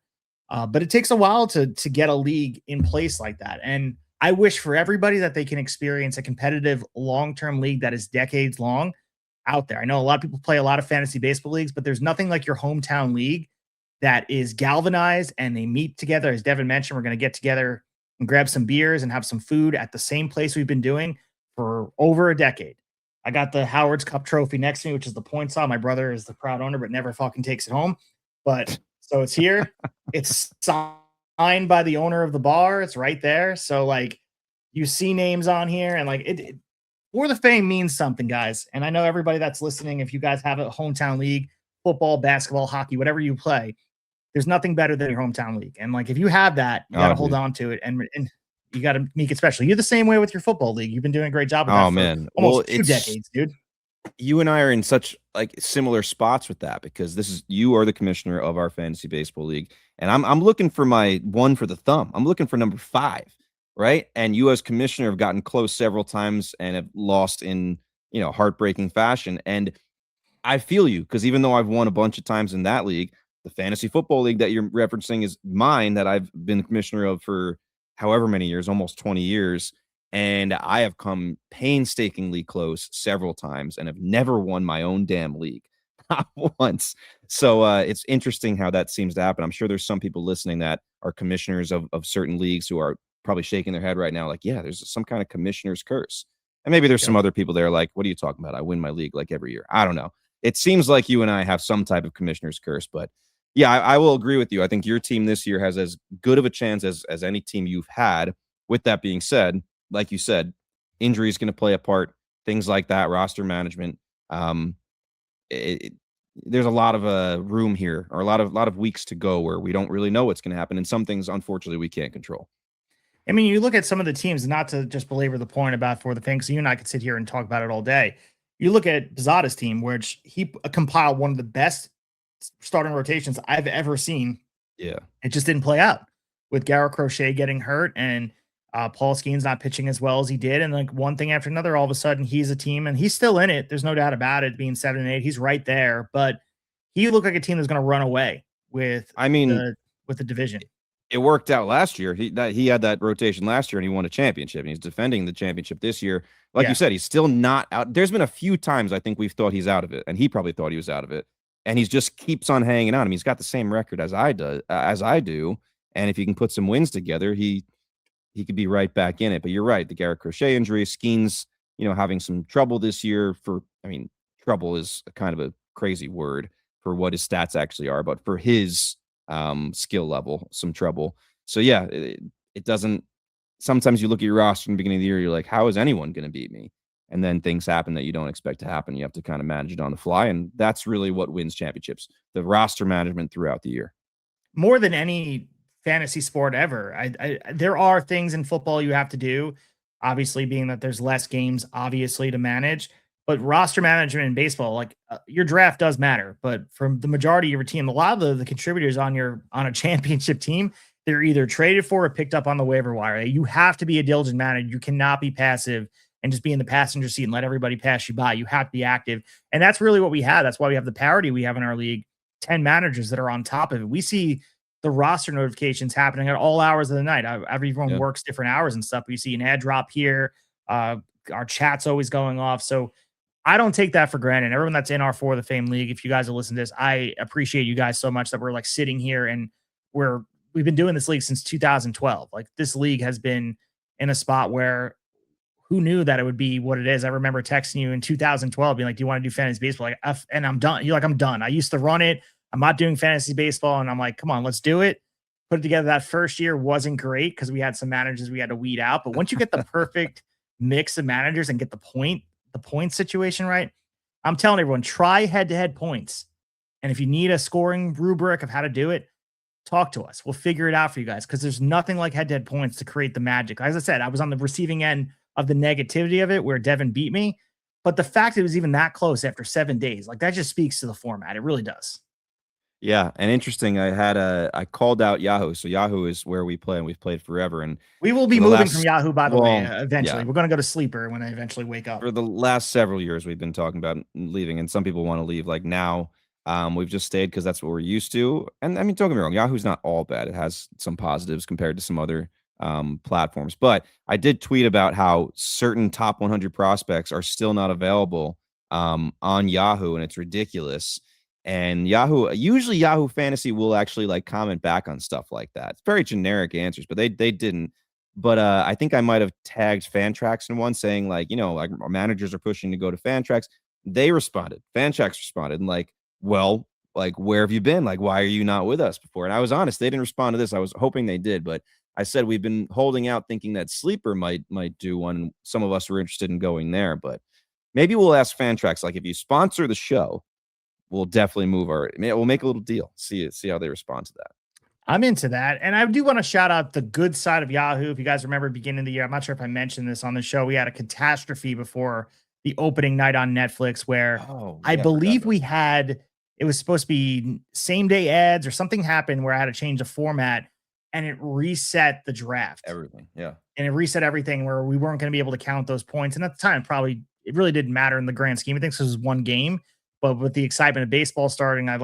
But it takes a while to get a league in place like that. And I wish for everybody that they can experience a competitive long-term league that is decades long out there. I know a lot of people play a lot of fantasy baseball leagues, but there's nothing like your hometown league that is galvanized and they meet together. As Devin mentioned, we're going to get together and grab some beers and have some food at the same place we've been doing for over a decade. I got the Howard's Cup trophy next to me, which is the point saw. My brother is the proud owner, but never fucking takes it home. But so it's here. It's signed by the owner of the bar. It's right there. So like you see names on here and like it for the fame means something, guys. And I know everybody that's listening, if you guys have a hometown league, football, basketball, hockey, whatever you play, there's nothing better than your hometown league. And like if you have that, you got to hold on to it and you got to make it special. You're the same way with your football league. You've been doing a great job with that for Man. almost 2 decades, dude. You and I are in such like similar spots with that because you are the commissioner of our fantasy baseball league, and I'm looking for my one for the thumb. I'm looking for number 5, right? And you as commissioner have gotten close several times and have lost in heartbreaking fashion. And I feel you because even though I've won a bunch of times in that league, the fantasy football league that you're referencing is mine that I've been commissioner of for however many years, almost 20 years. And I have come painstakingly close several times and have never won my own damn league, not once. So it's interesting how that seems to happen. I'm sure there's some people listening that are commissioners of certain leagues who are probably shaking their head right now, like, yeah, there's some kind of commissioner's curse. And maybe there's some other people there like, what are you talking about? I win my league like every year. I don't know. It seems like you and I have some type of commissioner's curse, but yeah, I will agree with you. I think your team this year has as good of a chance as any team you've had. With that being said, like you said, injury is going to play a part, things like that, roster management. There's a lot of room here, or a lot of weeks to go where we don't really know what's going to happen. And some things, unfortunately, we can't control. I mean, you look at some of the teams, not to just belabor the point about for the thing, because you and I could sit here and talk about it all day. You look at Pizzata's team, which he compiled one of the best starting rotations I've ever seen. Yeah. It just didn't play out with Garrett Crochet getting hurt and Paul Skeens not pitching as well as he did. And like one thing after another, all of a sudden he's a team and he's still in it. There's no doubt about it, being 7-8. He's right there, but he looked like a team that's going to run away with the division. It worked out last year. He had that rotation last year and he won a championship and he's defending the championship this year. Like you said, he's still not out. There's been a few times I think we've thought he's out of it, and he probably thought he was out of it. And he's just keeps on hanging on. I mean, he's got the same record as I do. And if he can put some wins together, he could be right back in it. But you're right. The Garrett Crochet injury, Skeens, having some trouble this year trouble is kind of a crazy word for what his stats actually are, but for his skill level, some trouble. So yeah, it doesn't, sometimes you look at your roster in the beginning of the year, you're like, how is anyone going to beat me? And then things happen that you don't expect to happen. You have to kind of manage it on the fly. And that's really what wins championships, the roster management throughout the year. More than any fantasy sport ever. There are things in football you have to do, obviously being that there's less games, obviously, to manage. But roster management in baseball, like your draft does matter, but from the majority of your team, a lot of the contributors on a championship team, they're either traded for or picked up on the waiver wire. You have to be a diligent manager. You cannot be passive and just be in the passenger seat and let everybody pass you by. You have to be active. And that's really what we have. That's why we have the parity we have in our league, 10 managers that are on top of it. We see the roster notifications happening at all hours of the night. Everyone works different hours and stuff. We see an ad drop here. Our chat's always going off. So I don't take that for granted. Everyone that's in our For the Fame League, if you guys are listening to this, I appreciate you guys so much that we're like sitting here and we've been doing this league since 2012. Like this league has been in a spot where who knew that it would be what it is? I remember texting you in 2012 being like, do you want to do fantasy baseball? Like, and I'm done. You're like, I'm done. I used to run it. I'm not doing fantasy baseball. And I'm like, come on, let's do it. Put it together. That first year wasn't great because we had some managers we had to weed out. But once you get the perfect mix of managers and get the point situation right, I'm telling everyone, try head-to-head points. And if you need a scoring rubric of how to do it, talk to us. We'll figure it out for you guys because there's nothing like head-to-head points to create the magic. As I said, I was on the receiving end of the negativity of it where Devin beat me. But the fact it was even that close after 7 days, like that just speaks to the format. It really does. Yeah, and interesting, I called out Yahoo. So Yahoo is where we play, and we've played forever, and we will be moving from Yahoo, by the way, eventually. Yeah. We're going to go to Sleeper when I eventually wake up. For the last several years, we've been talking about leaving, and some people want to leave. Like now, we've just stayed because that's what we're used to. And I mean, don't get me wrong, Yahoo's not all bad. It has some positives compared to some other platforms. But I did tweet about how certain top 100 prospects are still not available on Yahoo, and it's ridiculous. And usually Yahoo Fantasy will actually like comment back on stuff like that. It's very generic answers, but they didn't. But I think I might have tagged Fantrax in one saying like, like our managers are pushing to go to Fantrax. They responded. Fantrax responded and like, well, like where have you been? Like, why are you not with us before? And I was honest, they didn't respond to this. I was hoping they did, but I said we've been holding out thinking that Sleeper might do one. Some of us were interested in going there, but maybe we'll ask Fantrax, like if you sponsor the show, we'll definitely we'll make a little deal. See how they respond to that. I'm into that. And I do want to shout out the good side of Yahoo. If you guys remember beginning of the year, I'm not sure if I mentioned this on the show. We had a catastrophe before the opening night on Netflix where I believe it was supposed to be same day ads or something happened where I had to change the format and it reset the draft. Everything. Yeah. And it reset everything where we weren't going to be able to count those points. And at the time, it really didn't matter in the grand scheme of things. It was one game. But with the excitement of baseball starting, I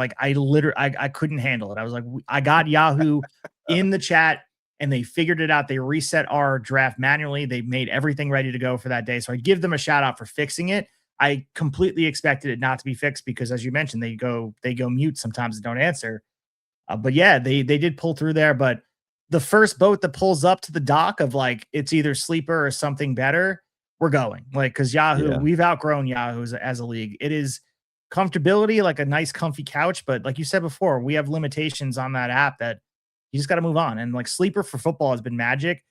couldn't handle it. I was like, I got Yahoo in the chat and they figured it out. They reset our draft manually. They made everything ready to go for that day. So I give them a shout out for fixing it. I completely expected it not to be fixed because as you mentioned, they go mute sometimes and don't answer. But yeah, they did pull through there. But the first boat that pulls up to the dock of like, it's either Sleeper or something better, we're going because Yahoo, we've outgrown Yahoo as a league. It is comfortability, like a nice comfy couch, but like you said before, we have limitations on that app that you just got to move on. And like Sleeper for football has been magic.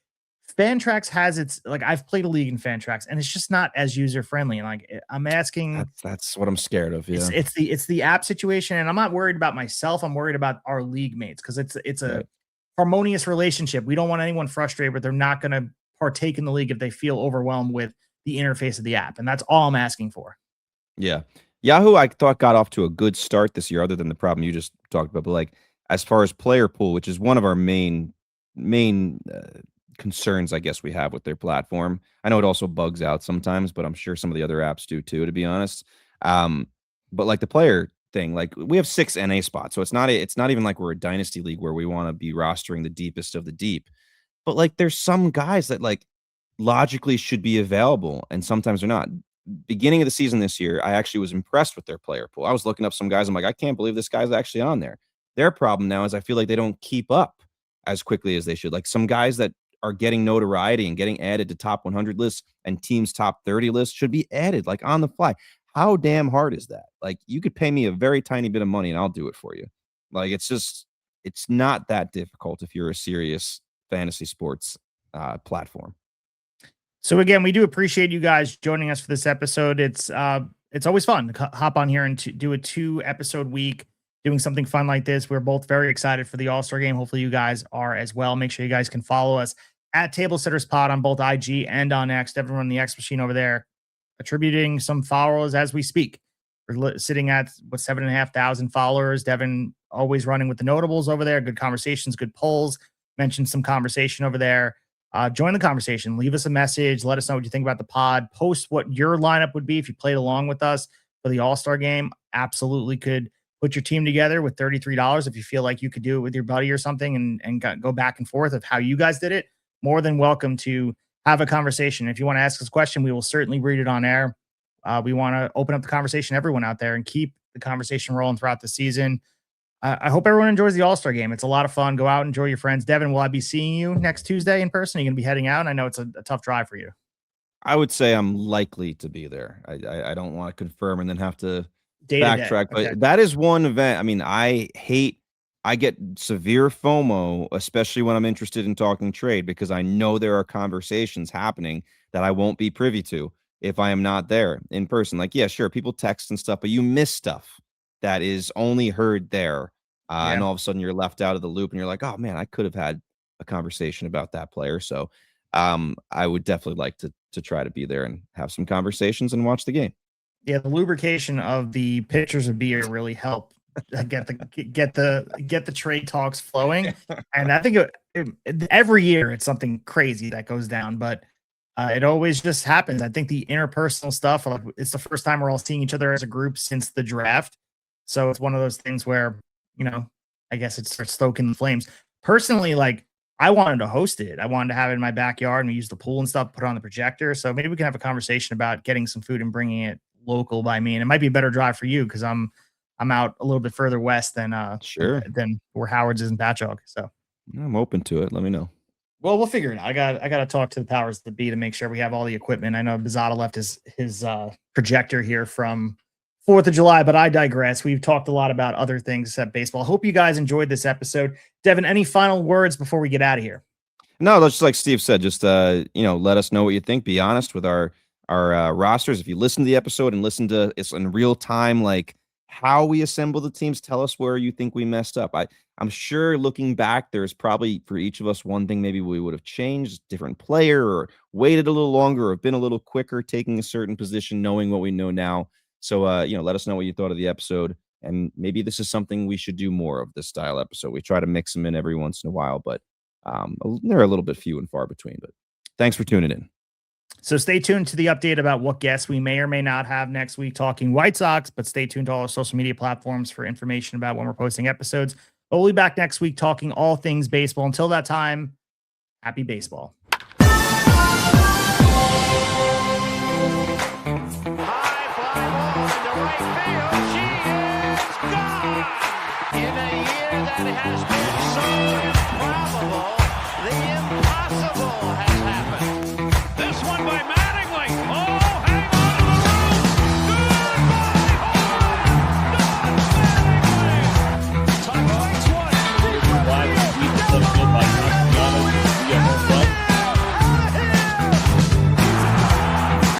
Fantrax has its like I've played a league in Fantrax and it's just not as user friendly. And like I'm asking, that's what I'm scared of. Yeah, it's the app situation, and I'm not worried about myself. I'm worried about our league mates because it's a harmonious relationship. We don't want anyone frustrated, but they're not going to partake in the league if they feel overwhelmed with the interface of the app, and that's all I'm asking for. Yeah. Yahoo, I thought got off to a good start this year, other than the problem you just talked about. But like, as far as player pool, which is one of our main concerns, I guess we have with their platform. I know it also bugs out sometimes, but I'm sure some of the other apps do too, to be honest. But like the player thing, like we have 6 NA spots, so it's not even like we're a dynasty league where we want to be rostering the deepest of the deep. But like, there's some guys that like logically should be available, and sometimes they're not. Beginning of the season this year, I actually was impressed with their player pool. I was looking up some guys. I'm like, I can't believe this guy's actually on there. Their problem now is I feel like they don't keep up as quickly as they should. Like some guys that are getting notoriety and getting added to top 100 lists and teams top 30 lists should be added like on the fly. How damn hard is that? Like you could pay me a very tiny bit of money and I'll do it for you. Like it's not that difficult if you're a serious fantasy sports platform. So again, we do appreciate you guys joining us for this episode. It's always fun to hop on here and to do a 2-episode week, doing something fun like this. We're both very excited for the All-Star Game. Hopefully you guys are as well. Make sure you guys can follow us at Tablesetters Pod on both IG and on X. Everyone in the X machine over there. attributing some followers as we speak. We're sitting at 7,500 followers. Devin always running with the notables over there. Good conversations, good polls. Mentioned some conversation over there. Join the conversation. Leave us a message. Let us know what you think about the pod. Post what your lineup would be if you played along with us for the All-Star game. Absolutely could put your team together with $33 if you feel like you could do it with your buddy or something and go back and forth of how you guys did it. More than welcome to have a conversation. If you want to ask us a question, we will certainly read it on air. We want to open up the conversation, everyone out there, and keep the conversation rolling throughout the season. I hope everyone enjoys the All-Star game. It's a lot of fun. Go out, enjoy your friends. Devin, will I be seeing you next Tuesday in person? Are you going to be heading out? I know it's a tough drive for you. I would say I'm likely to be there. I don't want to confirm and then have to backtrack, Okay. but that is one event. I mean, I get severe FOMO, especially when I'm interested in talking trade, because I know there are conversations happening that I won't be privy to if I am not there in person. Like, yeah, sure, people text and stuff, but you miss stuff that is only heard there. And all of a sudden you're left out of the loop and you're like, oh man, I could have had a conversation about that player. So I would definitely like to try to be there and have some conversations and watch the game. Yeah, the lubrication of the pitchers of beer really help get the trade talks flowing. And I think every year it's something crazy that goes down, but it always just happens. I think the interpersonal stuff, like, it's the first time we're all seeing each other as a group since the draft. So it's one of those things where, I guess it starts stoking the flames. Personally, like, I wanted to host it. I wanted to have it in my backyard and we use the pool and stuff, put it on the projector. So maybe we can have a conversation about getting some food and bringing it local by me. And it might be a better drive for you because I'm out a little bit further west than than where Howard's is in Patchogue. So I'm open to it. Let me know. Well, we'll figure it out. I got to talk to the powers that be to make sure we have all the equipment. I know Bizzata left his projector here from 4th of July, but I digress. We've talked a lot about other things except baseball. Hope you guys enjoyed this episode. Devin, any final words before we get out of here? No, that's just like Steve said. Just let us know what you think. Be honest with our rosters. If you listen to the episode and listen to it's in real time, like how we assemble the teams, tell us where you think we messed up. I'm sure looking back, there's probably for each of us one thing maybe we would have changed, different player, or waited a little longer, or been a little quicker taking a certain position, knowing what we know now. So, let us know what you thought of the episode. And maybe this is something we should do more of, this style episode. We try to mix them in every once in a while, but they're a little bit few and far between. But thanks for tuning in. So stay tuned to the update about what guests we may or may not have next week talking White Sox, but stay tuned to all our social media platforms for information about when we're posting episodes. But we'll be back next week talking all things baseball. Until that time, happy baseball. In a year that has been so